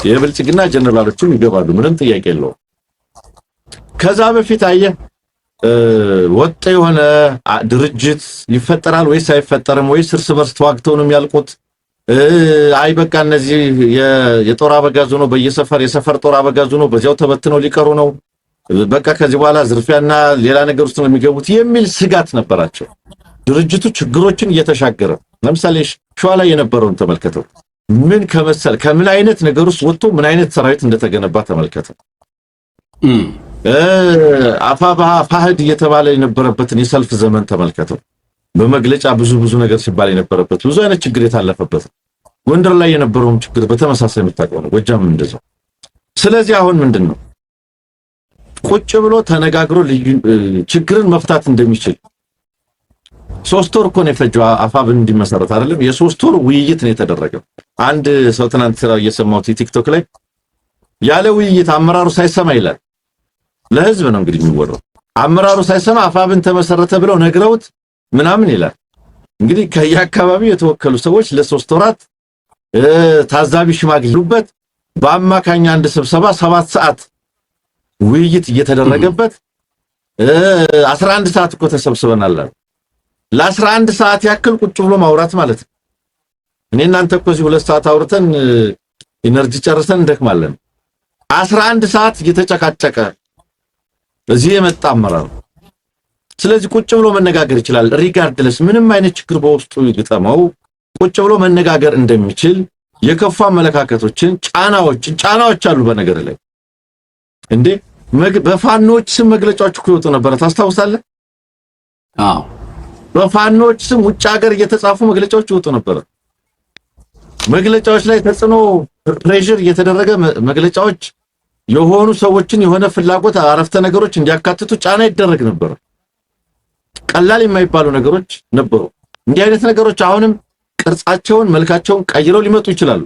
የብልጽግና ጀነራሎችም ይገባሉ፣ ምንም ጥያቄ የለውም። ከዛ በፊት አየህ ወጥ የሆነ ድርጅት ይፈጠራል ወይስ አይፈጠርም? ወይስ እርስ በርስ ተዋግተው ነው የሚያልቁት? አይ በቃ እነዚህ የጦር አበጋዝ ነው በየሰፈር የሰፈር ጦር አበጋዝ ነው በዚያው ተበትነው ሊቀሩ ነው በቃ ከዚህ በኋላ ዝርፊያና ሌላ ነገር ውስጥ ነው የሚገቡት የሚል ስጋት ነበራቸው። ድርጅቱ ችግሮችን እየተሻገረ ለምሳሌ ሸዋ ላይ የነበረውን ተመልከተው። ከምን አይነት ነገር ውስጥ ወጥቶ ምን አይነት ሰራዊት እንደተገነባ ተመልከተው። አፋባሃ ፋህድ እየተባለ የነበረበትን የሰልፍ ዘመን ተመልከተው። በመግለጫ ብዙ ነገር ሲባል የነበረበት ብዙ አይነት ችግር የታለፈበት። ጎንደር ላይ የነበረውም ችግር በተመሳሳይ የምታውቀው ነው። ጎጃም እንደዛው። ስለዚህ አሁን ምንድነው ቁጭ ብሎ ተነጋግሮ ችግርን መፍታት እንደሚችል 3 ወር እኮ ነው የፈጀው አፋብን እንዲመሰረት አይደለም። የ3 ወር ውይይት ነው የተደረገው። አንድ ሰው ትናንት ስራው እየሰማሁት ቲክቶክ ላይ ያለ ውይይት አመራሩ ሳይሰማ ይላል። ለህዝብ ነው እንግዲህ የሚወራው። አመራሩ ሳይሰማ አፋብን ተመሰረተ ብለው ነግረውት ምናምን ይላል። እንግዲህ ከየአካባቢው የተወከሉ ሰዎች ለ3 ወራት ታዛቢ ሽማግሌሉበት በአማካኝ አንድ ስብሰባ 7 ሰዓት ውይይት እየተደረገበት 11 ሰዓት እኮ ተሰብስበናል። ለ11 ሰዓት ያክል ቁጭ ብሎ ማውራት ማለት ነው። እኔ እናንተ እኮ እዚህ 2 ሰዓት አውርተን ኢነርጂ ጨርሰን እንደክማለን። 11 ሰዓት እየተጨቃጨቀ እዚህ የመጣ አመራር። ስለዚህ ቁጭ ብሎ መነጋገር ይችላል። ሪጋርድለስ ምንም አይነት ችግር በውስጡ ይገጠመው ቁጭ ብሎ መነጋገር እንደሚችል የከፋ አመለካከቶችን ጫናዎች አሉ። በነገር ላይ እንዴ በፋኖች ስም መግለጫዎች እኮ ይወጡ ነበር፣ ታስታውሳለህ? አዎ፣ በፋኖች ስም ውጭ ሀገር እየተጻፉ መግለጫዎች ይወጡ ነበር። መግለጫዎች ላይ ተጽዕኖ ፕሬሸር እየተደረገ መግለጫዎች የሆኑ ሰዎችን የሆነ ፍላጎት አረፍተ ነገሮች እንዲያካትቱ ጫና ይደረግ ነበር። ቀላል የማይባሉ ነገሮች ነበሩ። እንዲህ አይነት ነገሮች አሁንም ቅርጻቸውን መልካቸውን ቀይረው ሊመጡ ይችላሉ።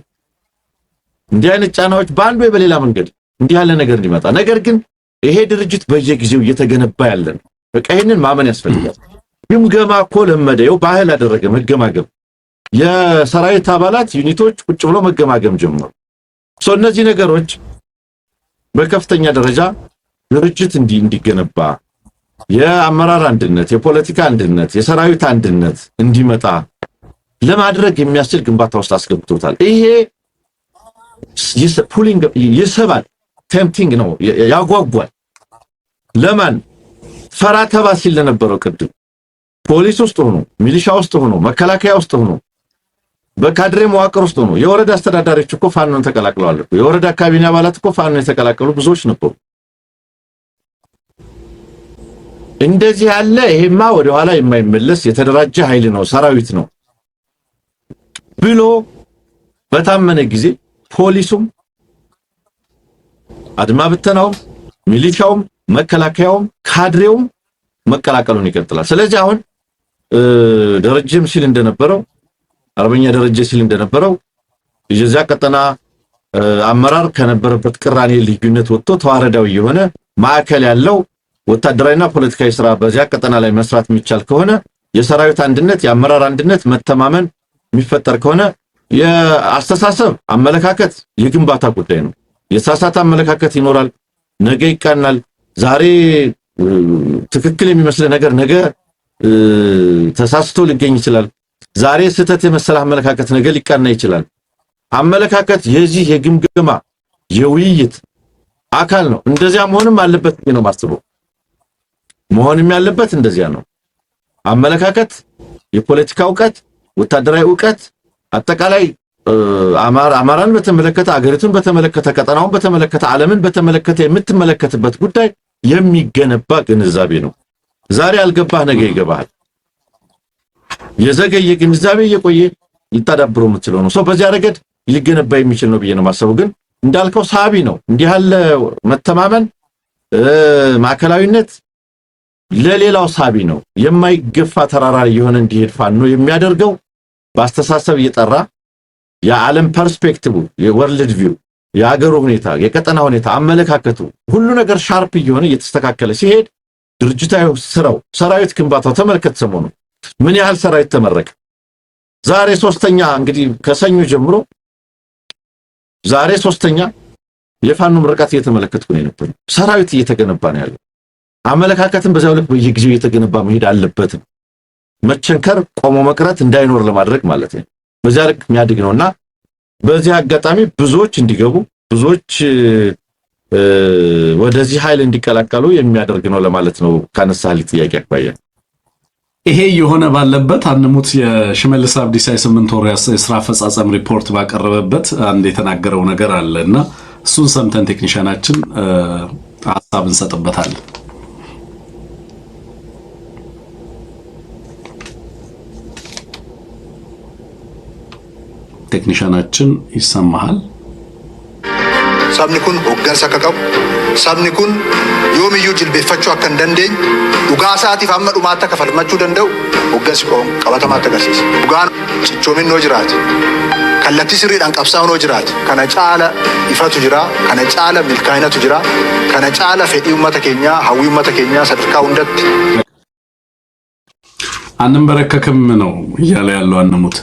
እንዲህ አይነት ጫናዎች በአንድ ወይ በሌላ መንገድ እንዲህ ያለ ነገር እንዲመጣ፣ ነገር ግን ይሄ ድርጅት በየጊዜው እየተገነባ ያለ ነው። በቃ ይሄንን ማመን ያስፈልጋል። ግምገማ እኮ ለመደው ባህል አደረገ መገማገም። የሰራዊት አባላት ዩኒቶች ቁጭ ብሎ መገማገም ጀመሩ። እነዚህ ነገሮች በከፍተኛ ደረጃ ድርጅት እንዲገነባ የአመራር አንድነት፣ የፖለቲካ አንድነት፣ የሰራዊት አንድነት እንዲመጣ ለማድረግ የሚያስችል ግንባታ ውስጥ አስገብቶታል። ይሄ ፑሊንግ ይስባል፣ ቴምፕቲንግ ነው፣ ያጓጓል። ለማን ፈራ ተባ ሲል ለነበረው ቅድም ፖሊስ ውስጥ ሆኖ ሚሊሻ ውስጥ ሆኖ መከላከያ ውስጥ ሆኖ በካድሬ መዋቅር ውስጥ ሆኖ የወረዳ አስተዳዳሪዎች እኮ ፋኖን ተቀላቅለዋል። የወረዳ ካቢኔ አባላት እኮ ፋኖን የተቀላቀሉ ብዙዎች ነበሩ። እንደዚህ ያለ ይሄማ ወደ ኋላ የማይመለስ የተደራጀ ኃይል ነው፣ ሰራዊት ነው ብሎ በታመነ ጊዜ ፖሊሱም አድማ ብተናውም ሚሊሻውም መከላከያውም ካድሬውም መቀላቀሉን ይቀጥላል። ስለዚህ አሁን ደረጀም ሲል እንደነበረው አርበኛ ደረጀ ሲል እንደነበረው የዚያ ቀጠና አመራር ከነበረበት ቅራኔ ልዩነት ወጥቶ ተዋረዳዊ የሆነ ማዕከል ያለው ወታደራዊና ፖለቲካዊ ስራ በዚያ ቀጠና ላይ መስራት የሚቻል ከሆነ የሰራዊት አንድነት፣ የአመራር አንድነት፣ መተማመን የሚፈጠር ከሆነ የአስተሳሰብ አመለካከት የግንባታ ጉዳይ ነው። የተሳሳተ አመለካከት ይኖራል፣ ነገ ይቃናል። ዛሬ ትክክል የሚመስል ነገር ነገ ተሳስቶ ሊገኝ ይችላል። ዛሬ ስህተት የመሰለ አመለካከት ነገ ሊቃና ይችላል። አመለካከት የዚህ የግምገማ የውይይት አካል ነው። እንደዚያ መሆንም አለበት ነው ማስበው። መሆንም ያለበት እንደዚያ ነው። አመለካከት፣ የፖለቲካ ዕውቀት፣ ወታደራዊ ዕውቀት፣ አጠቃላይ አማራን በተመለከተ አገሪቱን በተመለከተ ቀጠናውን በተመለከተ ዓለምን በተመለከተ የምትመለከትበት ጉዳይ የሚገነባ ግንዛቤ ነው። ዛሬ አልገባህ ነገ ይገባሃል። የዘገየ ግንዛቤ እየቆየ ልታዳብሮ የምትችለው ነው። በዚያ ረገድ ሊገነባ የሚችል ነው ብዬ ነው ማሰቡ። ግን እንዳልከው ሳቢ ነው። እንዲህ ያለ መተማመን ማዕከላዊነት ለሌላው ሳቢ ነው። የማይገፋ ተራራ የሆነ እንዲሄድ ፋኖ የሚያደርገው በአስተሳሰብ እየጠራ የዓለም ፐርስፔክቲቭ የወርልድ ቪው የአገሩ ሁኔታ የቀጠና ሁኔታ አመለካከቱ ሁሉ ነገር ሻርፕ እየሆነ እየተስተካከለ ሲሄድ ድርጅታዊ ስራው ሰራዊት ግንባታው ተመልከት። ሰሞኑ ምን ያህል ሰራዊት ተመረቀ። ዛሬ ሶስተኛ እንግዲህ ከሰኞ ጀምሮ ዛሬ ሶስተኛ የፋኖ ምርቃት እየተመለከትኩ ነው የነበረው። ሰራዊት እየተገነባ ነው ያለው። አመለካከትን በዛው ልክ በየጊዜው እየተገነባ መሄድ አለበት። መቸንከር ቆሞ መቅረት እንዳይኖር ለማድረግ ማለት ነው። በዚያ ልክ የሚያድግ ነውና በዚህ አጋጣሚ ብዙዎች እንዲገቡ ብዙዎች ወደዚህ ኃይል እንዲቀላቀሉ የሚያደርግ ነው ለማለት ነው ካነሳህልኝ ጥያቄ አኳያ። ይሄ የሆነ ባለበት አንሙት የሽመልስ አብዲሳ የ8 ወር የስራ አፈጻጸም ሪፖርት ባቀረበበት አንድ የተናገረው ነገር አለና እሱን ሰምተን ቴክኒሻናችን ሐሳብ እንሰጥበታለን። ቴክኒሻናችን ይሰማሃል? sabni kun hoggansa akka qabu sabni kun yoomiyyuu jilbeeffachuu akka hin dandeenye dhugaa isaatiif amma dhumaatti akka falmachuu danda'u hoggansi qabatamaatti agarsiisa. Dhugaan cichoominoo jiraate kallattii sirriidhaan qabsaa'unoo jiraate kana caala ifatu jira, kana caala milkaa'inatu jira, kana caala fedhii uummata keenyaa hawwii uummata keenyaa sadarkaa hundatti አንንበረከክም ነው እያለ ያለው አንሙት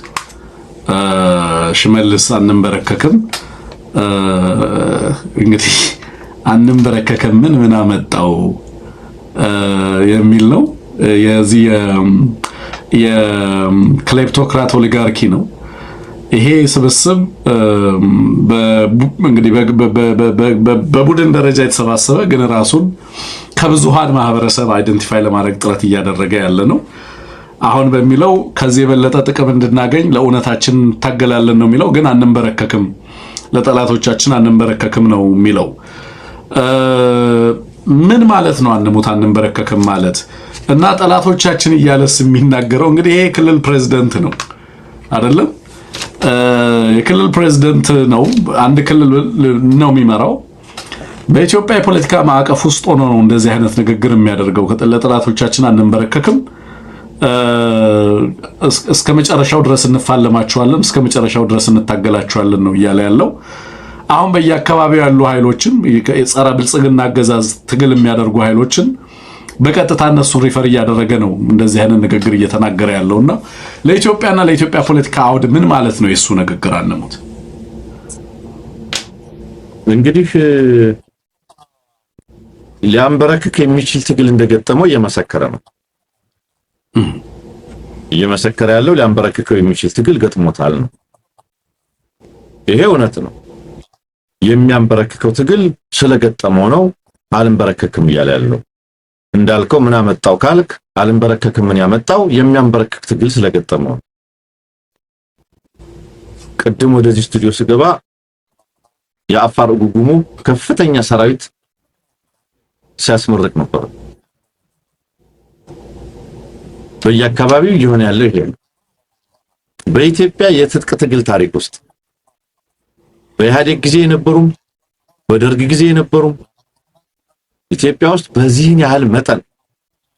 ሽመልስ አንንበረከክም እንግዲህ አንንበረከክም ምን አመጣው የሚል ነው። የዚህ የክሌፕቶክራት ኦሊጋርኪ ነው ይሄ ስብስብ እንግዲህ በቡድን ደረጃ የተሰባሰበ ግን ራሱን ከብዙሃን ማህበረሰብ አይደንቲፋይ ለማድረግ ጥረት እያደረገ ያለ ነው። አሁን በሚለው ከዚህ የበለጠ ጥቅም እንድናገኝ ለኡነታችን ታገላለን ነው የሚለው። ግን አንንበረከክም ለጠላቶቻችን አንንበረከክም ነው የሚለው። ምን ማለት ነው አንሙት አንንበረከክም ማለት? እና ጠላቶቻችን እያለስ የሚናገረው እንግዲህ ይሄ ክልል ፕሬዝዳንት ነው አይደለም? የክልል ፕሬዝዳንት ነው፣ አንድ ክልል ነው የሚመራው። በኢትዮጵያ የፖለቲካ ማዕቀፍ ውስጥ ሆኖ ነው እንደዚህ አይነት ንግግር የሚያደርገው። ለጠላቶቻችን አንንበረከክም፣ እስከ መጨረሻው ድረስ እንፋለማቸዋለን፣ እስከ መጨረሻው ድረስ እንታገላቸዋለን ነው እያለ ያለው። አሁን በየአካባቢው ያሉ ኃይሎችን የጸረ ብልጽግና አገዛዝ ትግል የሚያደርጉ ኃይሎችን በቀጥታ እነሱን ሪፈር እያደረገ ነው እንደዚህ አይነት ንግግር እየተናገረ ያለውና ለኢትዮጵያና ለኢትዮጵያ ፖለቲካ አውድ ምን ማለት ነው የሱ ንግግር? አንሙት እንግዲህ ሊያንበረክክ የሚችል ትግል እንደገጠመው እየመሰከረ ነው። እየመሰከረ ያለው ሊያንበረክከው የሚችል ትግል ገጥሞታል ነው። ይሄ እውነት ነው። የሚያንበረክከው ትግል ስለገጠመው ነው አልንበረከክም እያለ ያለው። እንዳልከው ምን አመጣው ካልክ አልንበረከክም ምን ያመጣው የሚያንበረክክ ትግል ስለገጠመው። ቅድም ወደዚህ ስቱዲዮ ስገባ የአፋር ጉጉሙ ከፍተኛ ሰራዊት ሲያስመርቅ ነበር። በየአካባቢው ይሆነ ያለው ይሄ ነው። በኢትዮጵያ የትጥቅ ትግል ታሪክ ውስጥ በኢህአዴግ ጊዜ የነበሩም በደርግ ጊዜ የነበሩም ኢትዮጵያ ውስጥ በዚህን ያህል መጠን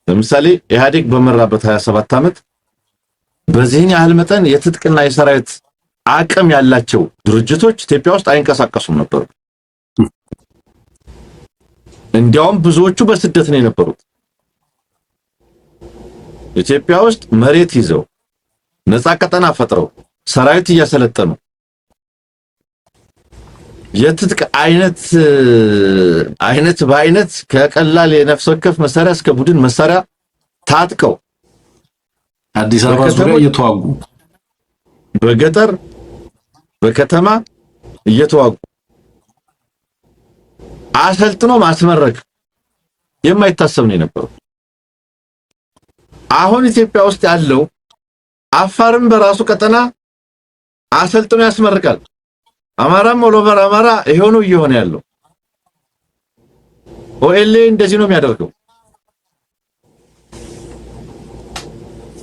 ለምሳሌ ኢህአዴግ በመራበት 27 ዓመት በዚህን ያህል መጠን የትጥቅና የሰራዊት አቅም ያላቸው ድርጅቶች ኢትዮጵያ ውስጥ አይንቀሳቀሱም ነበር። እንዲያውም ብዙዎቹ በስደት ነው የነበሩት። ኢትዮጵያ ውስጥ መሬት ይዘው ነፃ ቀጠና ፈጥረው ሰራዊት እያሰለጠኑ የትጥቅ አይነት በአይነት ከቀላል የነፍስ ወከፍ መሳሪያ እስከ ቡድን መሳሪያ ታጥቀው አዲስ አበባ ዙሪያ እየተዋጉ በገጠር በከተማ እየተዋጉ አሰልጥኖ ማስመረክ የማይታሰብ ነው የነበረው። አሁን ኢትዮጵያ ውስጥ ያለው አፋርም በራሱ ቀጠና አሰልጥኖ ያስመርቃል። አማራም ኦሎቨር አማራ ይሄው ነው እየሆነ ያለው። ኦኤልኤ እንደዚህ ነው የሚያደርገው።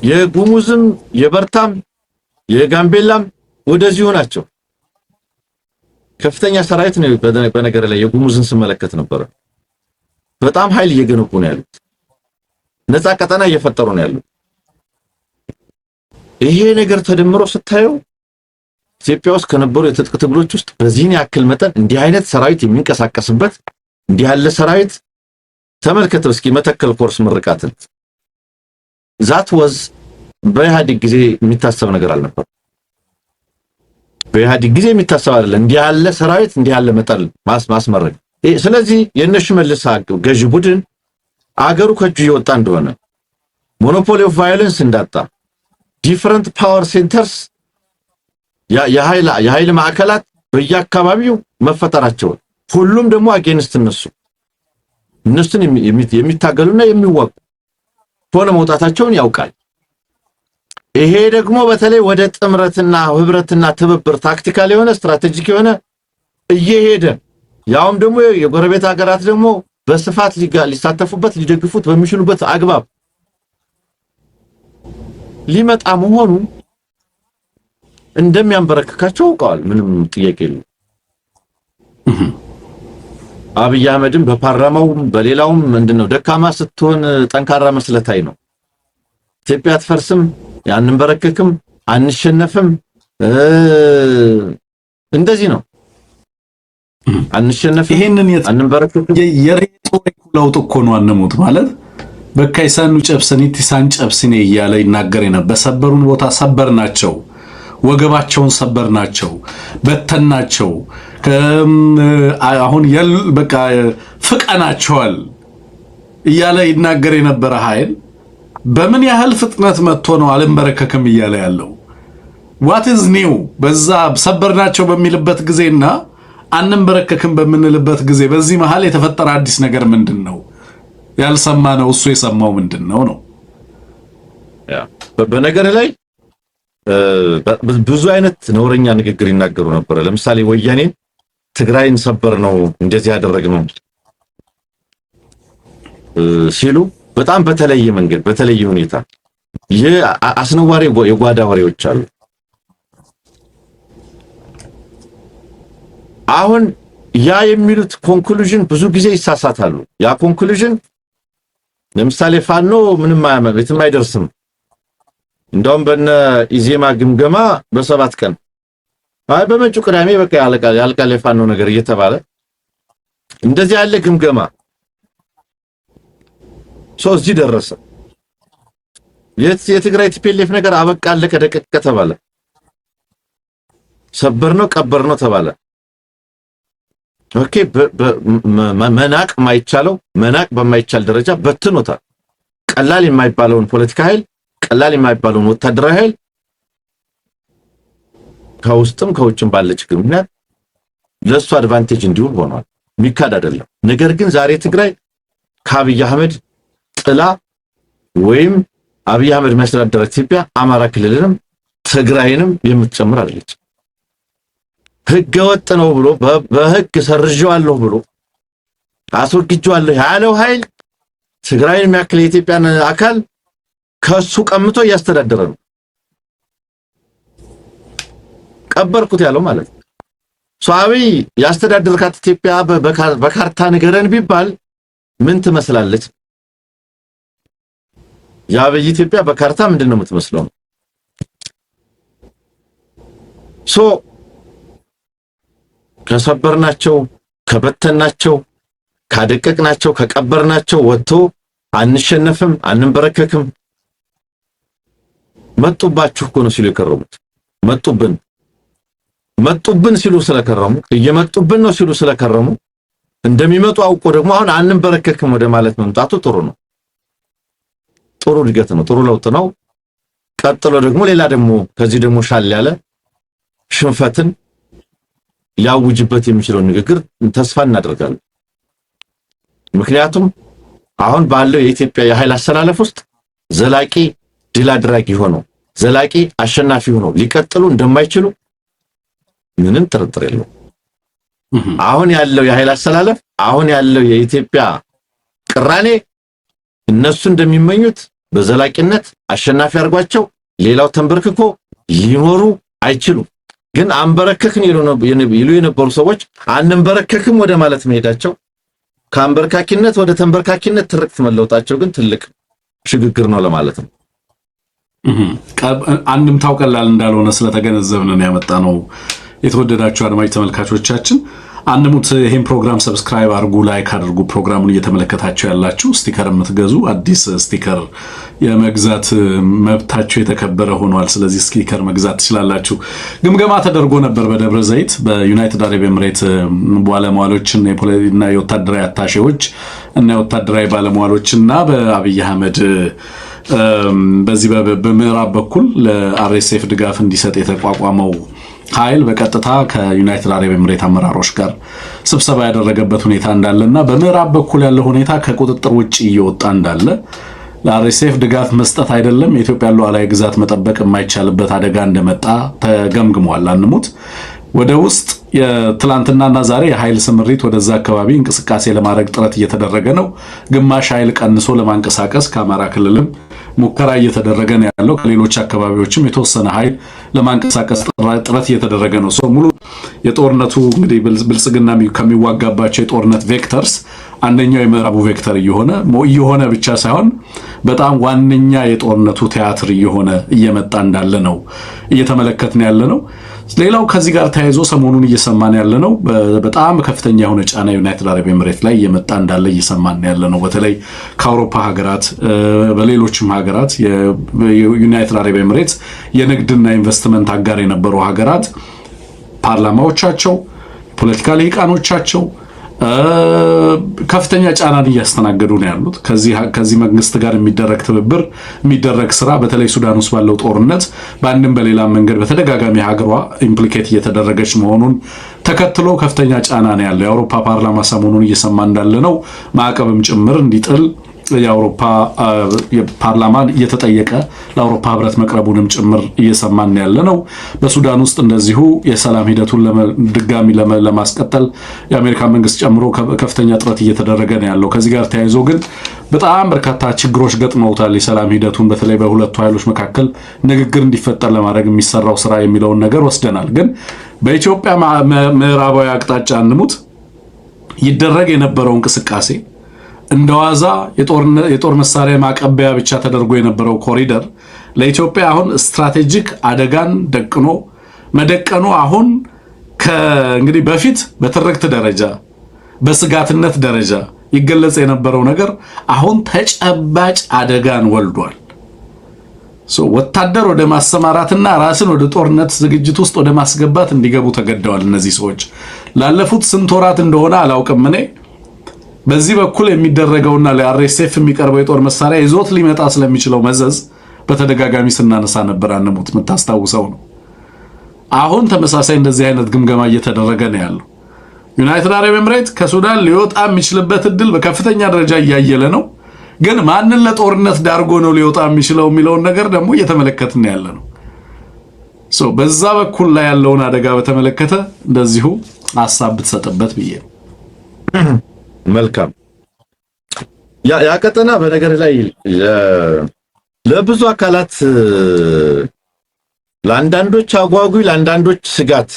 የጉሙዝም የበርታም የጋምቤላም ወደዚሁ ናቸው። ከፍተኛ ሰራዊት ነው። በነገር ላይ የጉሙዝን ስመለከት ነበር። በጣም ኃይል እየገነቡ ነው ያሉት። ነፃ ቀጠና እየፈጠሩ ነው ያሉት። ይሄ ነገር ተደምሮ ስታየው ኢትዮጵያ ውስጥ ከነበሩ የትጥቅ ትግሎች ውስጥ በዚህን ያክል መጠን እንዲህ አይነት ሰራዊት የሚንቀሳቀስበት እንዲህ ያለ ሰራዊት ተመልከተው እስኪ መተከል ኮርስ ምርቃትን ዛት ወዝ በኢህአዴግ ጊዜ የሚታሰብ ነገር አልነበር። በኢህአዴግ ጊዜ የሚታሰብ አይደለም እንዲህ ያለ ሰራዊት እንዲህ ያለ መጠን ማስመረቅ። ስለዚህ የነሱ መልስ ገዢ ቡድን አገሩ ከእጁ እየወጣ እንደሆነ ሞኖፖሊ ኦፍ ቫዮለንስ እንዳጣ ዲፈረንት ፓወር ሴንተርስ የኃይል ማዕከላት በየአካባቢው መፈጠራቸው ሁሉም ደግሞ አጌንስት እነሱን የሚታገሉና የሚዋጉ ሆነ መውጣታቸውን ያውቃል። ይሄ ደግሞ በተለይ ወደ ጥምረትና ህብረትና ትብብር ታክቲካል የሆነ ስትራቴጂክ የሆነ እየሄደ ያውም ደግሞ የጎረቤት ሀገራት ደግሞ በስፋት ሊሳተፉበት ሊደግፉት በሚችሉበት አግባብ ሊመጣ መሆኑ እንደሚያንበረክካቸው አውቀዋል። ምንም ጥያቄ የለም። አብይ አህመድም በፓርላማው በሌላውም ምንድነው ደካማ ስትሆን ጠንካራ መስለታይ ነው። ኢትዮጵያ አትፈርስም፣ አንንበረከክም፣ አንሸነፍም እንደዚህ ነው። አንሸነፍም፣ ይሄንን አንንበረከክም የሬቶሪክ ለውጥ እኮ ነው። አንሞት ማለት በቃ ይሳኑ ጨብሰኒት ይሳን ጨብስኔ እያለ ይናገር የነበረ ሰበሩን ቦታ ሰበር ናቸው፣ ወገባቸውን ሰበር ናቸው፣ በተን ናቸው፣ አሁን በቃ ፍቀናቸዋል እያለ ይናገር የነበረ ኃይል በምን ያህል ፍጥነት መጥቶ ነው አልንበረከክም እያለ ያለው? what is new በዛ ሰበርናቸው በሚልበት ጊዜና አንንበረከክም በምንልበት ጊዜ በዚህ መሃል የተፈጠረ አዲስ ነገር ምንድነው? ያልሰማነው እሱ የሰማው ምንድነው ነው? በነገር ላይ ብዙ አይነት ነውረኛ ንግግር ይናገሩ ነበር። ለምሳሌ ወያኔ ትግራይን ሰበር ነው እንደዚህ ያደረግነው ሲሉ በጣም በተለየ መንገድ በተለየ ሁኔታ የአስነዋሪ የጓዳ ወሬዎች አሉ። አሁን ያ የሚሉት ኮንክሉዥን ብዙ ጊዜ ይሳሳታሉ። ያ ኮንክሉዥን ለምሳሌ ፋኖ ምንም የትም አይደርስም እንደውም በነ ኢዜማ ግምገማ በ7 ቀን በመጪው ቅዳሜ በቃ ያልቃል የፋኖ ነገር እየተባለ እንደዚህ ያለ ግምገማ እዚህ ደረሰ። የትግራይ ቲፒኤልኤፍ ነገር አበቃ አለቀ ደቀቀ ተባለ። ሰበር ነው ቀበር ነው ተባለ። ኦኬ መናቅ በማይቻል ደረጃ በትኖታል። ቀላል የማይባለውን ፖለቲካ ኃይል ቀላል የማይባለውን ወታደራዊ ኃይል ከውስጥም ከውጭም ባለ ችግር ምክንያት ለሱ አድቫንቴጅ እንዲውል ሆኗል። ሚካድ አይደለም። ነገር ግን ዛሬ ትግራይ ከአብይ አህመድ ጥላ ወይም አብይ አህመድ የሚያስተዳድራት ኢትዮጵያ አማራ ክልልንም ትግራይንም የምትጨምር አይደለች። ህገ ወጥ ነው ብሎ በህግ ሰርዤዋለሁ ብሎ አስወግጄዋለሁ ያለው ኃይል ትግራይን የሚያክል የኢትዮጵያን አካል ከሱ ቀምቶ እያስተዳደረ ነው። ቀበርኩት ያለው ማለት ነው። አብይ ያስተዳደርካት ኢትዮጵያ በካርታ ንገረን ቢባል ምን ትመስላለች? የአብይ ኢትዮጵያ በካርታ ምንድነው የምትመስለው? ከሰበርናቸው ከበተናቸው ካደቀቅናቸው ከቀበርናቸው ወጥቶ አንሸነፍም አንንበረከክም መጡባችሁ እኮ ነው ሲሉ የከረሙት። መጡብን ሲሉ ስለከረሙ እየመጡብን ነው ሲሉ ስለከረሙ እንደሚመጡ አውቆ ደግሞ አሁን አንንበረከክም ወደ ማለት መምጣቱ ጥሩ ነው። ጥሩ እድገት ነው። ጥሩ ለውጥ ነው። ቀጥሎ ደግሞ ሌላ ደግሞ ከዚህ ደግሞ ሻል ያለ ሽንፈትን ሊያውጅበት የሚችለው ንግግር ተስፋ እናደርጋለን። ምክንያቱም አሁን ባለው የኢትዮጵያ የኃይል አሰላለፍ ውስጥ ዘላቂ ድል አድራጊ ሆነው ዘላቂ አሸናፊ ሆነው ሊቀጥሉ እንደማይችሉ ምንም ጥርጥር የለውም። አሁን ያለው የኃይል አሰላለፍ አሁን ያለው የኢትዮጵያ ቅራኔ እነሱ እንደሚመኙት በዘላቂነት አሸናፊ አድርጓቸው ሌላው ተንበርክኮ ሊኖሩ አይችሉም። ግን አንበረከክን ይሉ የነበሩ ሰዎች አንንበረከክም ወደ ማለት መሄዳቸው ከአንበርካኪነት ወደ ተንበርካኪነት ትርክት መለውጣቸው ግን ትልቅ ሽግግር ነው ለማለት ነው። አንድምታው ቀላል እንዳልሆነ ስለተገነዘብን ነው ያመጣነው። የተወደዳችሁ አድማጭ ተመልካቾቻችን አንሙት ይሄን ፕሮግራም ሰብስክራይብ አድርጉ፣ ላይክ አድርጉ። ፕሮግራሙን እየተመለከታችሁ ያላችሁ ስቲከር የምትገዙ አዲስ ስቲከር የመግዛት መብታችሁ የተከበረ ሆኗል። ስለዚህ ስቲከር መግዛት ትችላላችሁ። ግምገማ ተደርጎ ነበር በደብረ ዘይት በዩናይትድ አረብ ኤምሬት ባለሟሎችና የፖለቲካና የወታደራዊ አታሼዎች እና የወታደራዊ ባለሟሎችና በአብይ አህመድ በዚህ በምዕራብ በኩል ለአርኤስኤፍ ድጋፍ እንዲሰጥ የተቋቋመው ኃይል በቀጥታ ከዩናይትድ አረብ ኤምሬት አመራሮች ጋር ስብሰባ ያደረገበት ሁኔታ እንዳለና በምዕራብ በኩል ያለው ሁኔታ ከቁጥጥር ውጭ እየወጣ እንዳለ ለአርኤስኤፍ ድጋፍ መስጠት አይደለም የኢትዮጵያ ሉዓላዊ ግዛት መጠበቅ የማይቻልበት አደጋ እንደመጣ ተገምግሟል። አንሙት ወደ ውስጥ የትላንትናና ዛሬ የኃይል ስምሪት ወደዛ አካባቢ እንቅስቃሴ ለማድረግ ጥረት እየተደረገ ነው። ግማሽ ኃይል ቀንሶ ለማንቀሳቀስ ከአማራ ክልልም ሙከራ እየተደረገ ነው ያለው። ከሌሎች አካባቢዎችም የተወሰነ ኃይል ለማንቀሳቀስ ጥረት እየተደረገ ነው። ሙሉ የጦርነቱ እንግዲህ ብልጽግና ከሚዋጋባቸው የጦርነት ቬክተርስ አንደኛው የምዕራቡ ቬክተር እየሆነ ብቻ ሳይሆን በጣም ዋነኛ የጦርነቱ ቲያትር እየመጣ እንዳለ ነው እየተመለከትን ያለ ነው። ሌላው ከዚህ ጋር ተያይዞ ሰሞኑን እየሰማን ያለ ነው በጣም ከፍተኛ የሆነ ጫና ዩናይትድ አረብ ኤምሬት ላይ እየመጣ እንዳለ እየሰማን ያለ ነው። በተለይ ከአውሮፓ ሀገራት በሌሎችም ሀገራት የዩናይትድ አረብ ኤምሬት የንግድና ኢንቨስትመንት አጋር የነበሩ ሀገራት ፓርላማዎቻቸው፣ ፖለቲካ ልሂቃኖቻቸው ከፍተኛ ጫናን እያስተናገዱ ነው ያሉት። ከዚህ መንግስት ጋር የሚደረግ የሚደረግ ስራ በተለይ ሱዳን ውስጥ ባለው ጦርነት በአንድም በሌላ መንገድ በተደጋጋሚ ሀገሯ ኢምፕሊኬት እየተደረገች መሆኑን ተከትሎ ከፍተኛ ጫና ነው ያለው። የአውሮፓ ፓርላማ ሰሞኑን እየሰማ እንዳለ ነው ማዕቀብም ጭምር እንዲጥል የአውሮፓ ፓርላማን እየተጠየቀ ለአውሮፓ ህብረት መቅረቡንም ጭምር እየሰማን ያለ ነው። በሱዳን ውስጥ እንደዚሁ የሰላም ሂደቱን ድጋሚ ለማስቀጠል የአሜሪካ መንግስት ጨምሮ ከፍተኛ ጥረት እየተደረገ ነው ያለው። ከዚህ ጋር ተያይዞ ግን በጣም በርካታ ችግሮች ገጥመውታል። የሰላም ሂደቱን በተለይ በሁለቱ ኃይሎች መካከል ንግግር እንዲፈጠር ለማድረግ የሚሰራው ስራ የሚለውን ነገር ወስደናል። ግን በኢትዮጵያ ምዕራባዊ አቅጣጫ እንሙት ይደረግ የነበረው እንቅስቃሴ እንደዋዛ የጦር መሳሪያ ማቀበያ ብቻ ተደርጎ የነበረው ኮሪደር ለኢትዮጵያ አሁን ስትራቴጂክ አደጋን መደቀኑ አሁን እንግዲህ በፊት በትርክት ደረጃ በስጋትነት ደረጃ ይገለጽ የነበረው ነገር አሁን ተጨባጭ አደጋን ወልዷል። ወታደር ወደ ማሰማራትና ራስን ወደ ጦርነት ዝግጅት ውስጥ ወደ ማስገባት እንዲገቡ ተገደዋል። እነዚህ ሰዎች ላለፉት ስንት ወራት እንደሆነ አላውቅም እኔ በዚህ በኩል የሚደረገውና ለአርኤስኤፍ የሚቀርበው የጦር መሳሪያ ይዞት ሊመጣ ስለሚችለው መዘዝ በተደጋጋሚ ስናነሳ ነበር። አንሙት የምታስታውሰው ነው። አሁን ተመሳሳይ እንደዚህ አይነት ግምገማ እየተደረገ ነው ያለው። ዩናይትድ አረብ ኤምሬት ከሱዳን ሊወጣ የሚችልበት እድል በከፍተኛ ደረጃ እያየለ ነው። ግን ማንን ለጦርነት ዳርጎ ነው ሊወጣ የሚለውን ነገር ደግሞ እየተመለከትን ያለ ነው። በዛ በኩል ላይ ያለውን አደጋ በተመለከተ እንደዚሁ ሐሳብ ብትሰጥበት ብዬ ነው። መልካም ያ ቀጠና በነገር ላይ ለብዙ አካላት ለአንዳንዶች አጓጉ ለአንዳንዶች ስጋት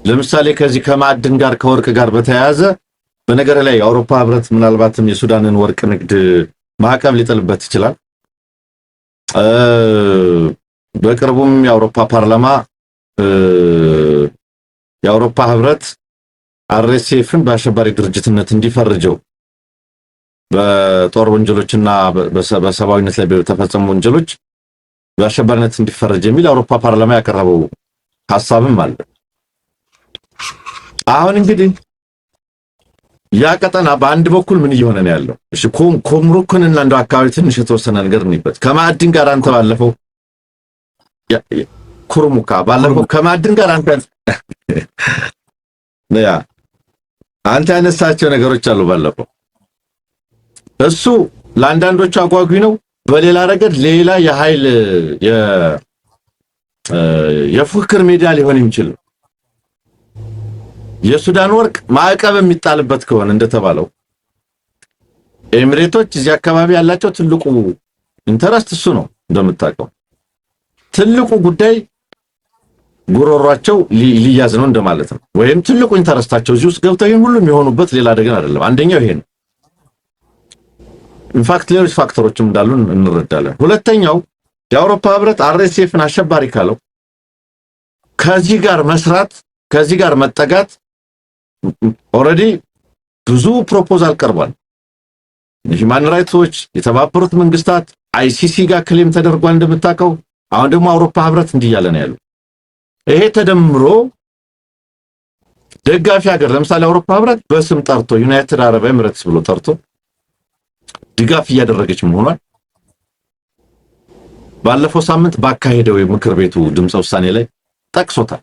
ለምሳሌ ከዚህ ከማዕድን ጋር ከወርቅ ጋር በተያያዘ በነገር ላይ የአውሮፓ ህብረት ምናልባትም የሱዳንን ወርቅ ንግድ ማዕቀብ ሊጥልበት ይችላል። በቅርቡም የአውሮፓ ፓርላማ የአውሮፓ ህብረት አርኤስኤፍን በአሸባሪ ድርጅትነት እንዲፈርጀው በጦር ወንጀሎችና በሰብአዊነት ላይ በተፈጸሙ ወንጀሎች በአሸባሪነት እንዲፈረጅ የሚል አውሮፓ ፓርላማ ያቀረበው ሐሳብም አለ። አሁን እንግዲህ ያ ቀጠና በአንድ በኩል ምን እየሆነ ነው ያለው? እሺ ኮምሩክንና እንደው አካባቢ ትንሽ የተወሰነ ነገር እንይበት። ከማዕድን ጋር አንተ ባለፈው ኩርሙካ ባለፈው ከማዕድን ጋር አንተ ያነሳቸው ነገሮች አሉ ባለፈው እሱ ለአንዳንዶቹ አጓጊ ነው። በሌላ ረገድ ሌላ የኃይል የፉክክር ሜዳ ሊሆን የሚችል የሱዳን ወርቅ ማዕቀብ የሚጣልበት ከሆነ እንደተባለው ኤሚሬቶች እዚህ አካባቢ ያላቸው ትልቁ ኢንተረስት እሱ ነው። እንደምታውቀው ትልቁ ጉዳይ ጉሮሯቸው ሊያዝ ነው እንደማለት ነው። ወይም ትልቁ ኢንተረስታቸው እዚህ ውስጥ ገብተው ይሄን ሁሉ የሚሆኑበት ሌላ አደጋ አይደለም። አንደኛው ይሄ ነው። ኢንፋክት ሌሎች ፋክተሮችም እንዳሉ እንረዳለን። ሁለተኛው የአውሮፓ ህብረት አርኤስኤፍን አሸባሪ ካለው ከዚህ ጋር መስራት ከዚህ ጋር መጠጋት ኦሬዲ ብዙ ፕሮፖዛል ቀርቧል። የሂውማን ራይትስ ዎች፣ የተባበሩት መንግስታት፣ አይሲሲ ጋር ክሌም ተደርጓል እንደምታውቀው። አሁን ደግሞ አውሮፓ ህብረት እንዲያለ ነው ያለው። ይሄ ተደምሮ ደጋፊ ሀገር ለምሳሌ አውሮፓ ህብረት በስም ጠርቶ ዩናይትድ አረብ ኤሚሬትስ ብሎ ጠርቶ ድጋፍ እያደረገች መሆኗን ባለፈው ሳምንት ባካሄደው የምክር ቤቱ ድምጽ ውሳኔ ላይ ጠቅሶታል።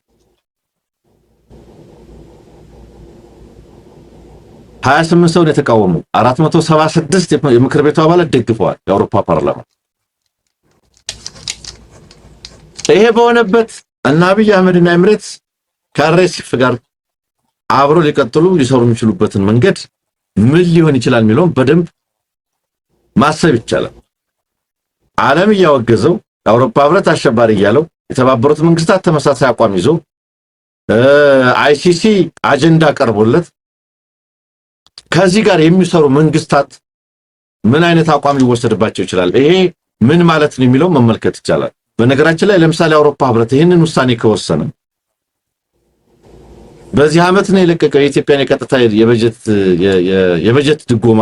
28 ሰው የተቃወሙ 476 የምክር ቤቱ አባላት ደግፈዋል የአውሮፓ ፓርላማ። ይሄ በሆነበት እና አብይ አህመድና ኤምሬትስ ከአርኤስኤፍ ጋር አብሮ ሊቀጥሉ ሊሰሩ የሚችሉበትን መንገድ ምን ሊሆን ይችላል የሚለውን በደንብ ማሰብ ይቻላል። ዓለም እያወገዘው የአውሮፓ ህብረት አሸባሪ እያለው የተባበሩት መንግስታት ተመሳሳይ አቋም ይዞ አይሲሲ አጀንዳ ቀርቦለት ከዚህ ጋር የሚሰሩ መንግስታት ምን አይነት አቋም ሊወሰድባቸው ይችላል? ይሄ ምን ማለት ነው የሚለው መመልከት ይቻላል። በነገራችን ላይ ለምሳሌ የአውሮፓ ህብረት ይህንን ውሳኔ ከወሰነ በዚህ ዓመት ነው የለቀቀው የኢትዮጵያን የቀጥታ የበጀት ድጎማ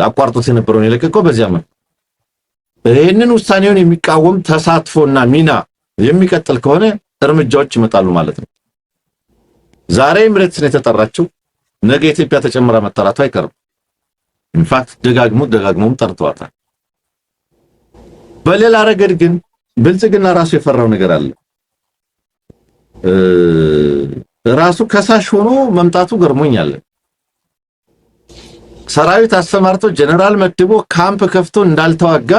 አቋርጦት የነበረውን የለቀቀው በዚህ ዓመት። ይህንን ውሳኔውን የሚቃወም ተሳትፎና ሚና የሚቀጥል ከሆነ እርምጃዎች ይመጣሉ ማለት ነው። ዛሬ ኤምሬትስ ነው የተጠራችው፣ ነገ ኢትዮጵያ ተጨምራ መጠራቱ አይቀርም። ኢንፋክት ደጋግሞም ጠርተዋታል። በሌላ ረገድ ግን ብልጽግና ራሱ የፈራው ነገር አለ። ራሱ ከሳሽ ሆኖ መምጣቱ ገርሞኛል። ሰራዊት አሰማርቶ ጀነራል መድቦ ካምፕ ከፍቶ እንዳልተዋጋ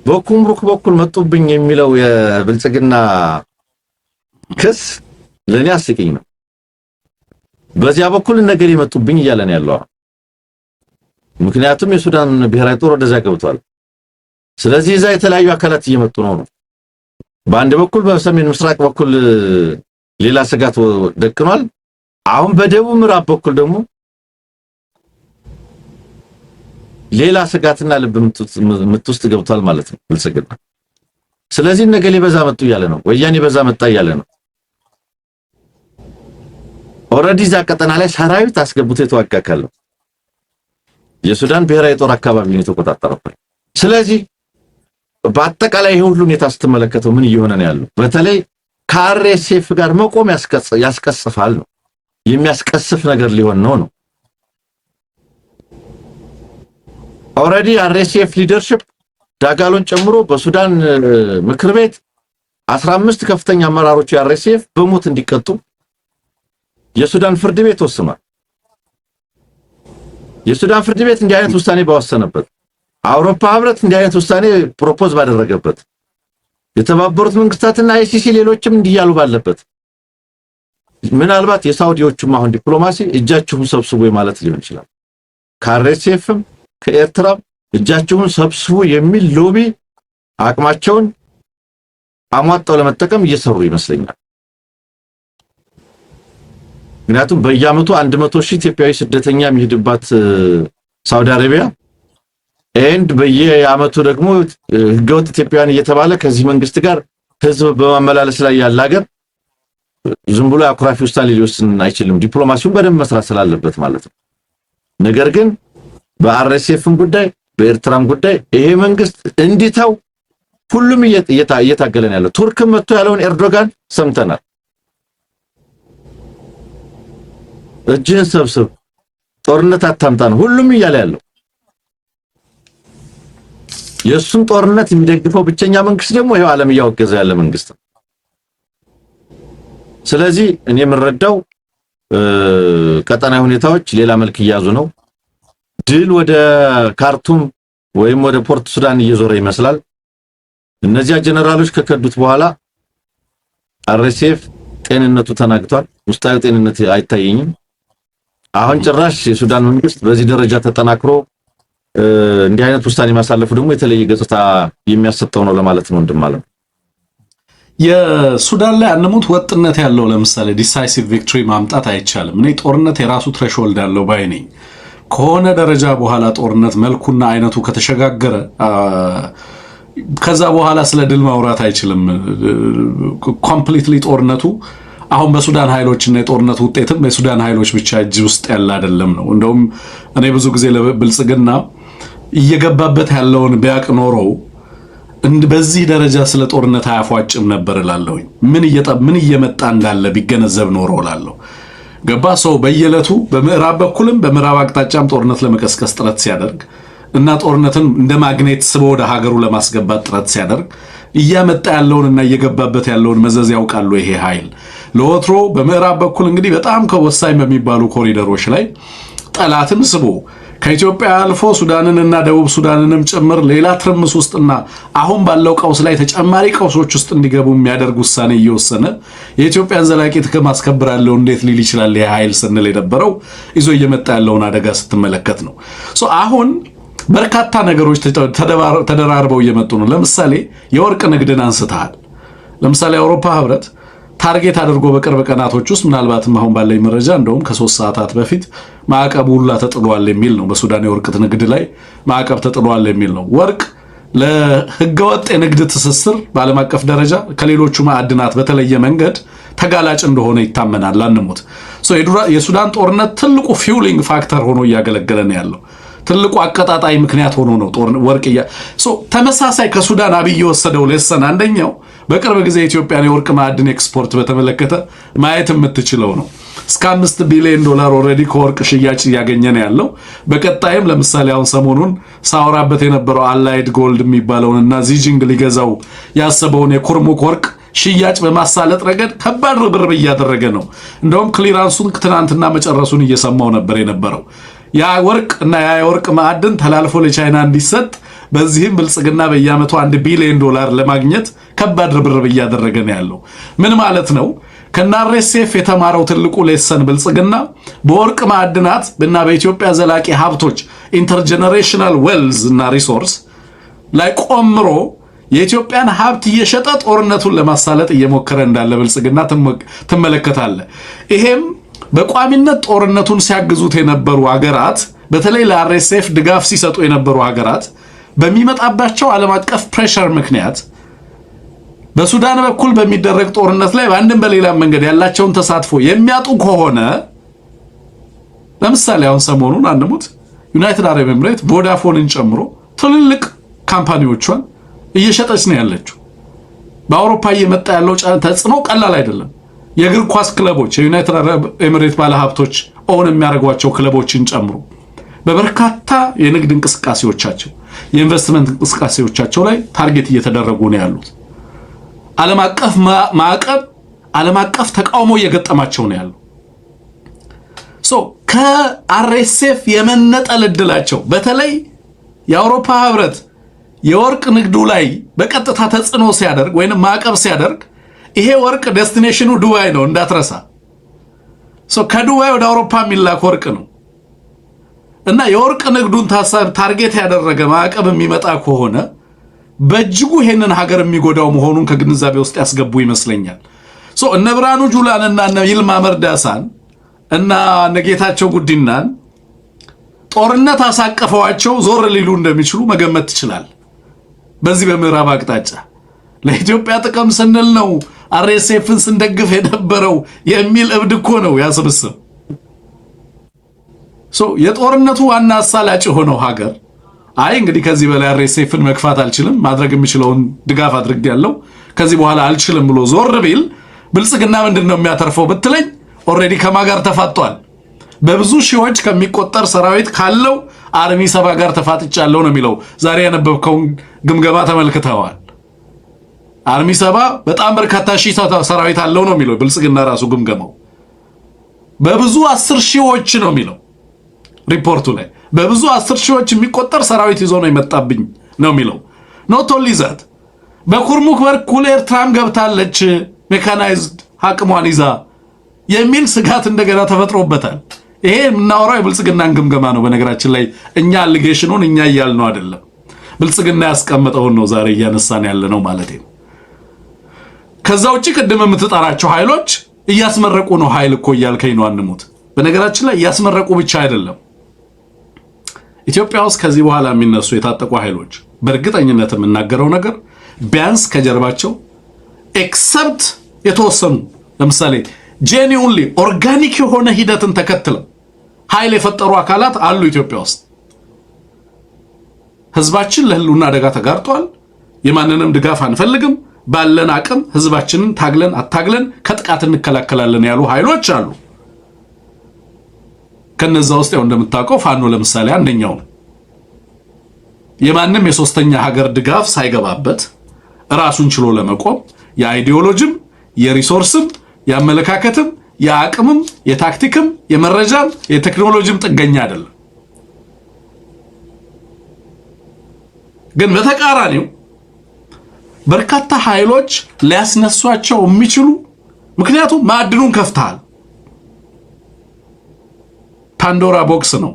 በኩምሩክ በኩል መጡብኝ የሚለው የብልጽግና ክስ ለኔ አስቂኝ ነው። በዚያ በኩል ነገር ይመጡብኝ እያለ ነው ያለው። ምክንያቱም የሱዳን ብሔራዊ ጦር ወደዛ ገብቷል። ስለዚህ እዛ የተለያዩ አካላት እየመጡ ነው። በአንድ በኩል በሰሜን ምስራቅ በኩል ሌላ ስጋት ደቅኗል። አሁን በደቡብ ምዕራብ በኩል ደግሞ ሌላ ስጋትና ልብ ምት ውስጥ ገብቷል ማለት ነው ብልጽግና። ስለዚህ ነገሌ በዛ መጡ እያለ ነው፣ ወያኔ በዛ መጣ እያለ ነው። ኦሬዲ ዛ ቀጠና ላይ ሰራዊት አስገብቶ የተዋጋካል ነው። የሱዳን ብሔራዊ ጦር አካባቢውን የተቆጣጠረበት። ስለዚህ በአጠቃላይ ይሄ ሁሉ ሁኔታ ስትመለከተው ምን እየሆነ ነው ያለው? በተለይ ከአርኤስኤፍ ጋር መቆም ያስቀስፋል ነው፣ የሚያስቀስፍ ነገር ሊሆን ነው። ኦሬዲ አርኤስኤፍ ሊደርሺፕ ዳጋሎን ጨምሮ በሱዳን ምክር ቤት 15 ከፍተኛ አመራሮች የአርኤስኤፍ በሞት እንዲቀጡ የሱዳን ፍርድ ቤት ወስኗል። የሱዳን ፍርድ ቤት እንዲህ አይነት ውሳኔ ባወሰነበት፣ አውሮፓ ህብረት እንዲህ አይነት ውሳኔ ፕሮፖዝ ባደረገበት፣ የተባበሩት መንግስታትና አይሲሲ ሌሎችም እንዲያሉ ባለበት፣ ምናልባት የሳውዲዎቹም አሁን ዲፕሎማሲ እጃችሁን ሰብስቡ ማለት ሊሆን ይችላል። ከአርኤስኤፍም ከኤርትራም እጃችሁን ሰብስቡ የሚል ሎቢ አቅማቸውን አሟጣው ለመጠቀም እየሰሩ ይመስለኛል። ምክንያቱም በየዓመቱ 100,000 ኢትዮጵያዊ ስደተኛ የሚሄድባት ሳውዲ አረቢያ ኤንድ በየዓመቱ ደግሞ ህገወጥ ኢትዮጵያውያን እየተባለ ከዚህ መንግስት ጋር ህዝብ በማመላለስ ላይ ያለ ሀገር ዝም ብሎ አኩራፊ ውሳኔ ሊወስን አይችልም። ዲፕሎማሲውን በደንብ መስራት ስላለበት ማለት ነው። ነገር ግን በአርኤስኤፍም ጉዳይ በኤርትራም ጉዳይ ይሄ መንግስት እንዲተው ሁሉም እየታገለን ያለው። ቱርክም መጥቶ ያለውን ኤርዶጋን ሰምተናል። እጅህን ሰብስብ፣ ጦርነት አታምጣ ነው ሁሉም እያለ ያለው። የሱን ጦርነት የሚደግፈው ብቸኛ መንግስት ደግሞ ይሄው ዓለም እያወገዘ ያለ መንግስት ነው። ስለዚህ እኔ የምረዳው ቀጠናዊ ሁኔታዎች ሌላ መልክ እያዙ ነው። ድል ወደ ካርቱም ወይም ወደ ፖርት ሱዳን እየዞረ ይመስላል። እነዚያ ጀነራሎች ከከዱት በኋላ አርኤስኤፍ ጤንነቱ ተናግቷል። ውስጣዊ ጤንነት አይታየኝም። አሁን ጭራሽ የሱዳን መንግስት በዚህ ደረጃ ተጠናክሮ እንዲህ አይነት ውሳኔ ማሳለፉ ደግሞ የተለየ ገጽታ የሚያሰጠው ነው ለማለት ነው እንደማለት። የሱዳን ላይ አንሙት ወጥነት ያለው ለምሳሌ ዲሳይሲቭ ቪክቶሪ ማምጣት አይቻልም። እኔ ጦርነት የራሱ ትሬሽሆልድ ያለው ባይ ነኝ። ከሆነ ደረጃ በኋላ ጦርነት መልኩና አይነቱ ከተሸጋገረ ከዛ በኋላ ስለ ድል ማውራት አይችልም። ኮምፕሊትሊ ጦርነቱ አሁን በሱዳን ኃይሎችና የጦርነቱ ውጤትም በሱዳን ኃይሎች ብቻ እጅ ውስጥ ያለ አይደለም ነው። እንደውም እኔ ብዙ ጊዜ ለብልጽግና እየገባበት ያለውን ቢያቅ ኖሮ በዚህ ደረጃ ስለ ጦርነት አያፏጭም ነበር እላለሁኝ። ምን እየመጣ እንዳለ ቢገነዘብ ኖሮ እላለሁ። ገባ ሰው በየለቱ በምዕራብ በኩልም በምዕራብ አቅጣጫም ጦርነት ለመቀስቀስ ጥረት ሲያደርግ እና ጦርነትን እንደ ማግኔት ስቦ ወደ ሀገሩ ለማስገባት ጥረት ሲያደርግ እያመጣ ያለውንና እየገባበት ያለውን መዘዝ ያውቃሉ። ይሄ ኃይል ለወትሮ በምዕራብ በኩል እንግዲህ በጣም ከወሳኝ በሚባሉ ኮሪደሮች ላይ ጠላትን ስቦ ከኢትዮጵያ አልፎ ሱዳንንና ደቡብ ሱዳንንም ጭምር ሌላ ትርምስ ውስጥና አሁን ባለው ቀውስ ላይ ተጨማሪ ቀውሶች ውስጥ እንዲገቡ የሚያደርግ ውሳኔ እየወሰነ የኢትዮጵያን ዘላቂ ጥቅም አስከብራለሁ እንዴት ሊል ይችላል? ይሄ ኃይል ስንል የነበረው ይዞ እየመጣ ያለውን አደጋ ስትመለከት ነው። አሁን በርካታ ነገሮች ተደራርበው እየመጡ ነው። ለምሳሌ የወርቅ ንግድን አንስተሃል። ለምሳሌ የአውሮፓ ህብረት ታርጌት አድርጎ በቅርብ ቀናቶች ውስጥ ምናልባትም አሁን ባለኝ መረጃ እንደውም ከ3 ሰዓታት በፊት ማዕቀብ ሁላ ተጥሏል የሚል ነው። በሱዳን የወርቅ ንግድ ላይ ማዕቀብ ተጥሏል የሚል ነው። ወርቅ ለህገወጥ የንግድ ትስስር በዓለም አቀፍ ደረጃ ከሌሎቹ ማዕድናት በተለየ መንገድ ተጋላጭ እንደሆነ ይታመናል። አንሙት የሱዳን ጦርነት ትልቁ ፊውሊንግ ፋክተር ሆኖ እያገለገለ ነው ያለው። ትልቁ አቀጣጣይ ምክንያት ሆኖ ነው ወርቅ ተመሳሳይ ከሱዳን አብይ የወሰደው ሌሰን አንደኛው በቅርብ ጊዜ የኢትዮጵያን የወርቅ ማዕድን ኤክስፖርት በተመለከተ ማየት የምትችለው ነው። እስከ $5 ቢሊዮን ኦልሬዲ ከወርቅ ሽያጭ እያገኘ ነው ያለው። በቀጣይም ለምሳሌ አሁን ሰሞኑን ሳወራበት የነበረው አላይድ ጎልድ የሚባለውንና ዚጂንግ ሊገዛው ያሰበውን የኩርሙክ ወርቅ ሽያጭ በማሳለጥ ረገድ ከባድ ርብርብ እያደረገ ነው። እንደውም ክሊራንሱን ትናንትና መጨረሱን እየሰማው ነበር የነበረው። ያ ወርቅ እና ያ የወርቅ ማዕድን ተላልፎ ለቻይና እንዲሰጥ በዚህም ብልጽግና በየዓመቱ $1 ቢሊዮን ለማግኘት ከባድ ርብርብ እያደረገ ነው ያለው። ምን ማለት ነው? ከናሬሴፍ የተማረው ትልቁ ሌሰን ብልጽግና በወርቅ ማዕድናት እና በኢትዮጵያ ዘላቂ ሀብቶች ኢንተርጀነሬሽናል ዌልዝ እና ሪሶርስ ላይ ቆምሮ የኢትዮጵያን ሀብት እየሸጠ ጦርነቱን ለማሳለጥ እየሞከረ እንዳለ ብልጽግና ትመለከታለህ። ይሄም በቋሚነት ጦርነቱን ሲያግዙት የነበሩ ሀገራት በተለይ ለአርኤስኤፍ ድጋፍ ሲሰጡ የነበሩ ሀገራት በሚመጣባቸው ዓለም አቀፍ ፕሬሸር ምክንያት በሱዳን በኩል በሚደረግ ጦርነት ላይ በአንድም በሌላ መንገድ ያላቸውን ተሳትፎ የሚያጡ ከሆነ ለምሳሌ አሁን ሰሞኑን አንሙት ዩናይትድ አረብ ኤምሬት ቮዳፎንን ጨምሮ ትልልቅ ካምፓኒዎቿን እየሸጠች ነው ያለችው። በአውሮፓ እየመጣ ያለው ተጽዕኖ ቀላል አይደለም። የእግር ኳስ ክለቦች የዩናይትድ አረብ ኤምሬት ባለሀብቶች ኦን የሚያደርጓቸው ክለቦችን ጨምሮ በበርካታ የንግድ እንቅስቃሴዎቻቸው የኢንቨስትመንት እንቅስቃሴዎቻቸው ላይ ታርጌት እየተደረጉ ነው ያሉት። ዓለም አቀፍ ማዕቀብ ዓለም አቀፍ ተቃውሞ እየገጠማቸው ነው ያለው። ከአርኤስኤፍ የመነጠል እድላቸው በተለይ የአውሮፓ ህብረት የወርቅ ንግዱ ላይ በቀጥታ ተጽዕኖ ሲያደርግ ወይንም ማዕቀብ ሲያደርግ ይሄ ወርቅ ዴስቲኔሽኑ ዱባይ ነው እንዳትረሳ። ከዱባይ ወደ አውሮፓ የሚላክ ወርቅ ነው እና የወርቅ ንግዱን ታርጌት ያደረገ ማዕቀብ የሚመጣ ከሆነ በእጅጉ ይሄንን ሀገር የሚጎዳው መሆኑን ከግንዛቤ ውስጥ ያስገቡ ይመስለኛል። እነ ብርሃኑ ጁላንና እነ ይልማ መርዳሳን እና እነ ጌታቸው ጉዲናን ጦርነት አሳቀፈዋቸው ዞር ሊሉ እንደሚችሉ መገመት ትችላል። በዚህ በምዕራብ አቅጣጫ ለኢትዮጵያ ጥቅም ስንል ነው አርኤስኤፍን ስንደግፍ የነበረው የሚል እብድ እኮ ነው ያስብስብ። የጦርነቱ ዋና አሳላጭ ሆነው ሀገር አይ እንግዲህ ከዚህ በላይ አርኤስኤፍን መክፋት አልችልም፣ ማድረግ የምችለውን ድጋፍ አድርጌያለሁ፣ ከዚህ በኋላ አልችልም ብሎ ዞር ቢል ብልጽግና ምንድነው የሚያተርፈው ብትለኝ ኦሬዲ ከማጋር ተፋጧል። በብዙ ሺዎች ከሚቆጠር ሰራዊት ካለው አርሚ 7 ጋር ተፋጥቻለሁ ነው የሚለው። ዛሬ ያነበብከውን ግምገማ ተመልክተዋል። አርሚ 7 በጣም በርካታ ሺህ ሰራዊት አለው ነው የሚለው ብልጽግና ራሱ ግምገማው። በብዙ 10 ሺዎች ነው የሚለው ሪፖርቱ ላይ። በብዙ 10 ሺዎች የሚቆጠር ሰራዊት ይዞ ነው የመጣብኝ ነው የሚለው። ኖት ኦንሊ ዛት በኩርሙክ በኩል ኤርትራም ገብታለች ሜካናይዝድ አቅሟን ይዛ የሚል ስጋት እንደገና ተፈጥሮበታል። ይሄ የምናወራው የብልጽግናን ግምገማ ነው። በነገራችን ላይ እኛ አሊጌሽኑን እኛ እያልነው አይደለም፣ ብልጽግና ያስቀመጠውን ነው ዛሬ እያነሳን ያለ ነው ማለት ነው። ከዛ ውጪ ቅድም የምትጠራቸው ኃይሎች እያስመረቁ ነው ኃይል እኮ እያልከኝ ነው አንሙት። በነገራችን ላይ እያስመረቁ ብቻ አይደለም። ኢትዮጵያ ውስጥ ከዚህ በኋላ የሚነሱ የታጠቁ ኃይሎች በእርግጠኝነት የምናገረው ነገር ቢያንስ ከጀርባቸው ኤክሰፕት የተወሰኑ ለምሳሌ ጄኒውንሊ ኦርጋኒክ የሆነ ሂደትን ተከትለው ኃይል የፈጠሩ አካላት አሉ ኢትዮጵያ ውስጥ። ህዝባችን ለህልውና አደጋ ተጋርጧል፣ የማንንም ድጋፍ አንፈልግም፣ ባለን አቅም ህዝባችንን ታግለን አታግለን ከጥቃት እንከላከላለን ያሉ ኃይሎች አሉ። ከነዛ ውስጥ ያው እንደምታውቀው ፋኖ ለምሳሌ አንደኛው ነው። የማንም የሶስተኛ ሀገር ድጋፍ ሳይገባበት ራሱን ችሎ ለመቆም የአይዲዮሎጂም የሪሶርስም የአመለካከትም የአቅምም የታክቲክም የመረጃም የቴክኖሎጂም ጥገኛ አይደለም። ግን በተቃራኒው በርካታ ኃይሎች ሊያስነሷቸው የሚችሉ ምክንያቱም ማዕድኑን ከፍተሃል። ፓንዶራ ቦክስ ነው።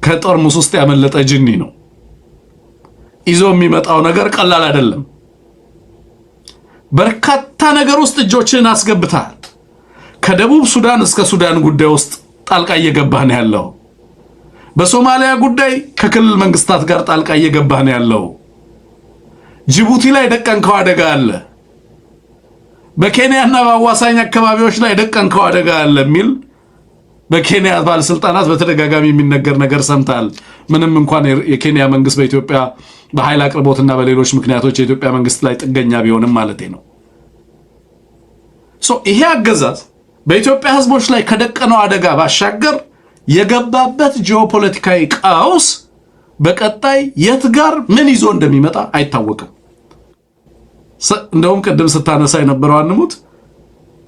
ከጠርሙስ ውስጥ ያመለጠ ጅኒ ነው። ይዞ የሚመጣው ነገር ቀላል አይደለም። በርካታ ነገር ውስጥ እጆችን አስገብተሃል። ከደቡብ ሱዳን እስከ ሱዳን ጉዳይ ውስጥ ጣልቃ እየገባህ ነው ያለው። በሶማሊያ ጉዳይ ከክልል መንግስታት ጋር ጣልቃ እየገባህ ነው ያለው። ጅቡቲ ላይ ደቀንከው አደጋ አለ። በኬንያና በአዋሳኝ አካባቢዎች ላይ ደቀንከው አደጋ አለ የሚል በኬንያ ባለስልጣናት በተደጋጋሚ የሚነገር ነገር ሰምታል። ምንም እንኳን የኬንያ መንግስት በኢትዮጵያ በኃይል አቅርቦትና በሌሎች ምክንያቶች የኢትዮጵያ መንግስት ላይ ጥገኛ ቢሆንም ማለት ነው። ይሄ አገዛዝ በኢትዮጵያ ህዝቦች ላይ ከደቀነው አደጋ ባሻገር የገባበት ጂኦፖለቲካዊ ቀውስ በቀጣይ የት ጋር ምን ይዞ እንደሚመጣ አይታወቅም። እንደውም ቀደም ስታነሳ የነበረው አንሙት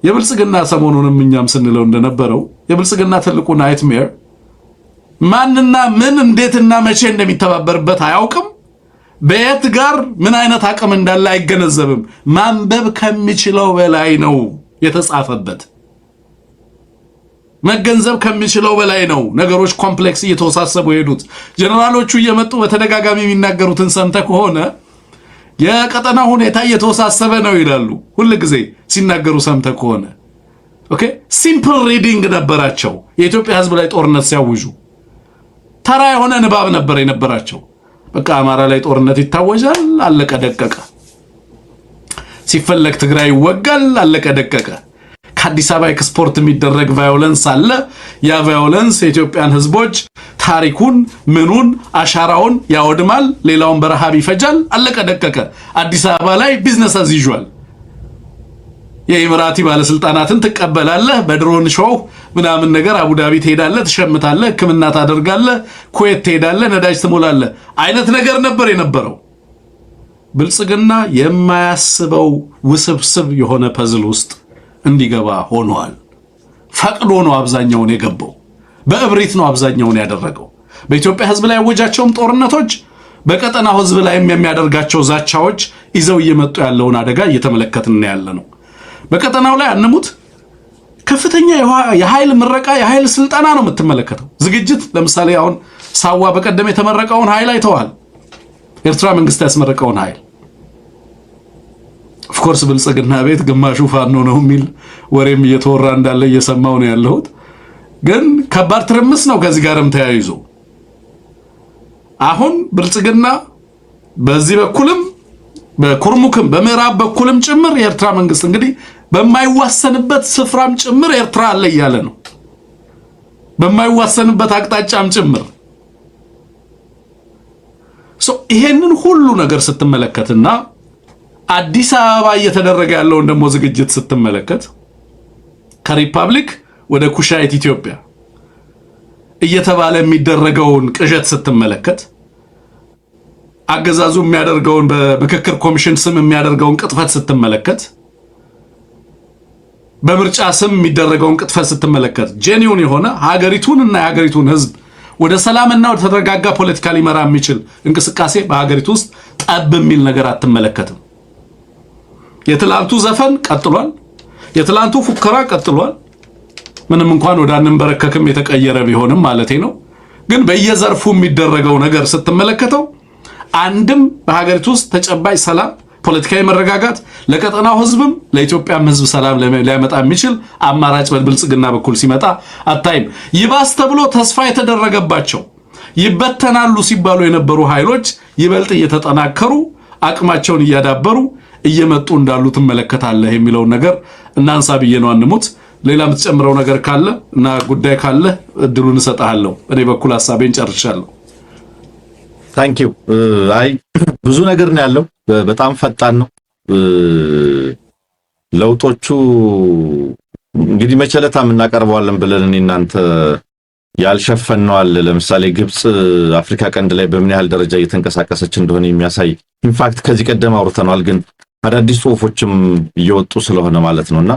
የብልጽግና ሰሞኑንም እኛም ስንለው እንደነበረው የብልጽግና ትልቁ ናይትሜር ማንና ምን እንዴትና መቼ እንደሚተባበርበት አያውቅም። በየት ጋር ምን አይነት አቅም እንዳለ አይገነዘብም። ማንበብ ከሚችለው በላይ ነው የተጻፈበት። መገንዘብ ከሚችለው በላይ ነው። ነገሮች ኮምፕሌክስ እየተወሳሰቡ ሄዱት። ጀነራሎቹ እየመጡ በተደጋጋሚ የሚናገሩትን ሰምተህ ከሆነ የቀጠና ሁኔታ እየተወሳሰበ ነው ይላሉ። ሁሉ ጊዜ ሲናገሩ ሰምተህ ከሆነ ኦኬ፣ ሲምፕል ሪዲንግ ነበራቸው። የኢትዮጵያ ህዝብ ላይ ጦርነት ሲያውጁ ተራ የሆነ ንባብ ነበር የነበራቸው። በቃ አማራ ላይ ጦርነት ይታወጃል፣ አለቀ ደቀቀ። ሲፈለግ ትግራይ ይወጋል፣ አለቀ ደቀቀ። ከአዲስ አበባ ኤክስፖርት የሚደረግ ቫዮለንስ አለ። ያ ቫዮለንስ የኢትዮጵያን ህዝቦች ታሪኩን ምኑን አሻራውን ያወድማል፣ ሌላውን በረሃብ ይፈጃል፣ አለቀ ደቀቀ። አዲስ አበባ ላይ ቢዝነስ አዝ ዩዥዋል። የኢሚራቲ ባለስልጣናትን ትቀበላለህ፣ በድሮን ሾው ምናምን ነገር አቡዳቢ ትሄዳለህ፣ ትሸምታለህ፣ ህክምና ታደርጋለህ፣ ኩዌት ትሄዳለህ፣ ነዳጅ ትሞላለህ አይነት ነገር ነበር የነበረው። ብልጽግና የማያስበው ውስብስብ የሆነ ፐዝል ውስጥ እንዲገባ ሆኗል። ፈቅዶ ነው አብዛኛውን የገባው። በእብሪት ነው አብዛኛውን ያደረገው። በኢትዮጵያ ህዝብ ላይ ያወጃቸውም ጦርነቶች፣ በቀጠናው ህዝብ ላይም የሚያደርጋቸው ዛቻዎች ይዘው እየመጡ ያለውን አደጋ እየተመለከትን ያለ ነው። በቀጠናው ላይ አንሙት ከፍተኛ የኃይል ምረቃ የኃይል ስልጠና ነው የምትመለከተው። ዝግጅት ለምሳሌ አሁን ሳዋ በቀደም የተመረቀውን ኃይል አይተዋል። ኤርትራ መንግስት ያስመረቀውን ኃይል ኦፍኮርስ ብልጽግና ቤት ግማሹ ፋኖ ነው የሚል ወሬም እየተወራ እንዳለ እየሰማው ነው ያለሁት። ግን ከባድ ትርምስ ነው ከዚህ ጋርም ተያይዞ አሁን ብልጽግና በዚህ በኩልም በኩርሙክም በምዕራብ በኩልም ጭምር የኤርትራ መንግስት እንግዲህ በማይዋሰንበት ስፍራም ጭምር ኤርትራ አለ እያለ ነው። በማይዋሰንበት አቅጣጫም ጭምር ይሄንን ሁሉ ነገር ስትመለከትና አዲስ አበባ እየተደረገ ያለውን ደግሞ ዝግጅት ስትመለከት ከሪፐብሊክ ወደ ኩሻይት ኢትዮጵያ እየተባለ የሚደረገውን ቅዠት ስትመለከት አገዛዙ የሚያደርገውን በምክክር ኮሚሽን ስም የሚያደርገውን ቅጥፈት ስትመለከት በምርጫ ስም የሚደረገውን ቅጥፈት ስትመለከት ጄኒውን የሆነ ሀገሪቱንና የሀገሪቱን ህዝብ ወደ ሰላምና ወደ ተረጋጋ ፖለቲካ ሊመራ የሚችል እንቅስቃሴ በሀገሪቱ ውስጥ ጠብ የሚል ነገር አትመለከትም። የትላንቱ ዘፈን ቀጥሏል። የትላንቱ ፉከራ ቀጥሏል። ምንም እንኳን ወደ አንንበረከክም የተቀየረ ቢሆንም ማለቴ ነው። ግን በየዘርፉ የሚደረገው ነገር ስትመለከተው አንድም በሀገሪቱ ውስጥ ተጨባጭ ሰላም፣ ፖለቲካዊ መረጋጋት ለቀጠናው ህዝብም ለኢትዮጵያም ህዝብ ሰላም ሊያመጣ የሚችል አማራጭ በብልጽግና በኩል ሲመጣ አታይም። ይባስ ተብሎ ተስፋ የተደረገባቸው ይበተናሉ ሲባሉ የነበሩ ኃይሎች ይበልጥ እየተጠናከሩ አቅማቸውን እያዳበሩ እየመጡ እንዳሉ ትመለከታለህ የሚለው ነገር እናንሳ ብዬ ነው። አንሙት ሌላ የምትጨምረው ነገር ካለ እና ጉዳይ ካለ እድሉን እሰጥሃለሁ። እኔ በኩል ሐሳቤን ጨርሻለሁ። ታንክ ዩ። አይ ብዙ ነገር ነው ያለው። በጣም ፈጣን ነው ለውጦቹ። እንግዲህ መቸለታ እናቀርበዋለን ብለን እናንተ ያልሸፈነው አለ። ለምሳሌ ግብጽ አፍሪካ ቀንድ ላይ በምን ያህል ደረጃ እየተንቀሳቀሰች እንደሆነ የሚያሳይ ኢንፋክት ከዚህ ቀደም አውርተናል፣ ግን አዳዲስ ጽሁፎችም እየወጡ ስለሆነ ማለት ነውና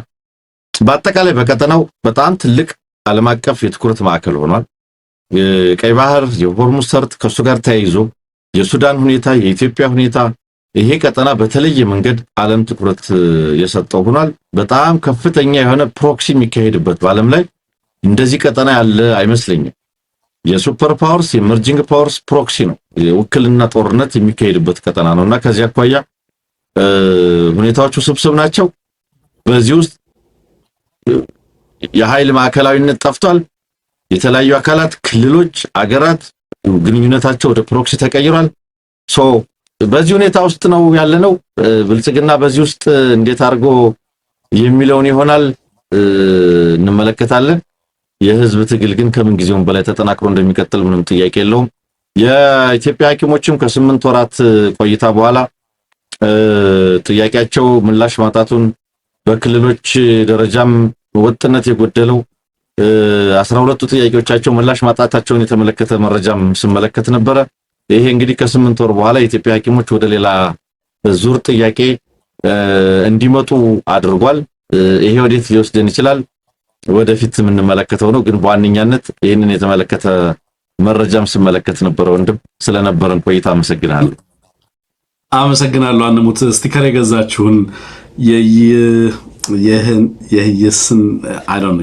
በአጠቃላይ በቀጠናው በጣም ትልቅ ዓለም አቀፍ የትኩረት ማዕከል ሆኗል። ቀይ ባህር፣ የሆርሙዝ ሰርጥ ከሱ ጋር ተያይዞ የሱዳን ሁኔታ፣ የኢትዮጵያ ሁኔታ ይሄ ቀጠና በተለየ መንገድ ዓለም ትኩረት የሰጠው ሆኗል። በጣም ከፍተኛ የሆነ ፕሮክሲ የሚካሄድበት በዓለም ላይ እንደዚህ ቀጠና ያለ አይመስለኝም። የሱፐር ፓወርስ የኤመርጂንግ ፓወርስ ፕሮክሲ ነው፣ የውክልና ጦርነት የሚካሄድበት ቀጠና ነውና ከዚህ አኳያ ሁኔታዎቹ ስብስብ ናቸው። በዚህ ውስጥ የኃይል ማዕከላዊነት ጠፍቷል። የተለያዩ አካላት፣ ክልሎች፣ አገራት ግንኙነታቸው ወደ ፕሮክሲ ተቀይሯል። በዚህ ሁኔታ ውስጥ ነው ያለነው። ብልጽግና በዚህ ውስጥ እንዴት አድርጎ የሚለውን ይሆናል እንመለከታለን። የህዝብ ትግል ግን ከምን ጊዜውም በላይ ተጠናክሮ እንደሚቀጥል ምንም ጥያቄ የለውም። የኢትዮጵያ ሐኪሞችም ከ8 ወራት ቆይታ በኋላ ጥያቄያቸው ምላሽ ማጣቱን በክልሎች ደረጃም ወጥነት የጎደለው 12ቱ ጥያቄዎቻቸው ምላሽ ማጣታቸውን የተመለከተ መረጃም ስመለከት ነበረ። ይሄ እንግዲህ ከ8 ወር በኋላ የኢትዮጵያ ሐኪሞች ወደ ሌላ ዙር ጥያቄ እንዲመጡ አድርጓል። ይሄ ወዴት ሊወስደን ይችላል ወደፊት የምንመለከተው ነው። ግን በዋነኛነት ይህንን የተመለከተ መረጃም ስመለከት ነበረ። ወንድም ስለነበረን ቆይታ አመሰግናለሁ። አንሙት ስቲከር የገዛችሁን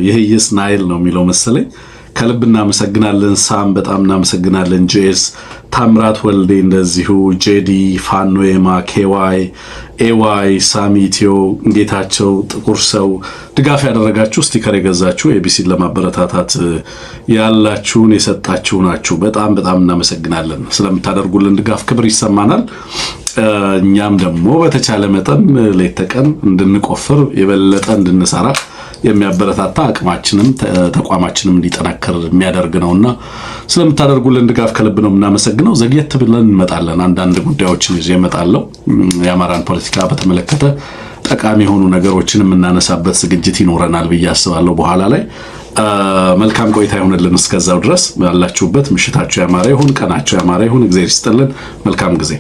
የህይስ ናይል ነው የሚለው መሰለኝ። ከልብ እናመሰግናለን። ሳም በጣም እናመሰግናለን። ጄስ ታምራት ወልዴ እንደዚሁ፣ ጄዲ ፋኖኤማ፣ ኬዋይ ኤዋይ፣ ሳሚቲዮ፣ ጌታቸው፣ ጥቁር ሰው ድጋፍ ያደረጋችሁ ስቲከር የገዛችሁ ኤቢሲን ለማበረታታት ያላችሁን የሰጣችሁ ናችሁ። በጣም በጣም እናመሰግናለን። ስለምታደርጉልን ድጋፍ ክብር ይሰማናል። እኛም ደግሞ በተቻለ መጠን ሌት ተቀን እንድንቆፍር የበለጠ እንድንሰራ የሚያበረታታ አቅማችንም ተቋማችንም እንዲጠናከር የሚያደርግ ነውና ስለምታደርጉልን ድጋፍ ከልብ ነው የምናመሰግነው። ዘግየት ብለን እንመጣለን። አንዳንድ ጉዳዮችን ይዤ እመጣለሁ። የአማራን ፖለቲካ በተመለከተ ጠቃሚ የሆኑ ነገሮችን የምናነሳበት ዝግጅት ይኖረናል ብዬ አስባለሁ። በኋላ ላይ መልካም ቆይታ ይሁንልን። እስከዛው ድረስ ያላችሁበት ምሽታችሁ ያማረ ይሁን፣ ቀናችሁ ያማረ ይሁን። እግዚአብሔር ይስጥልን። መልካም ጊዜ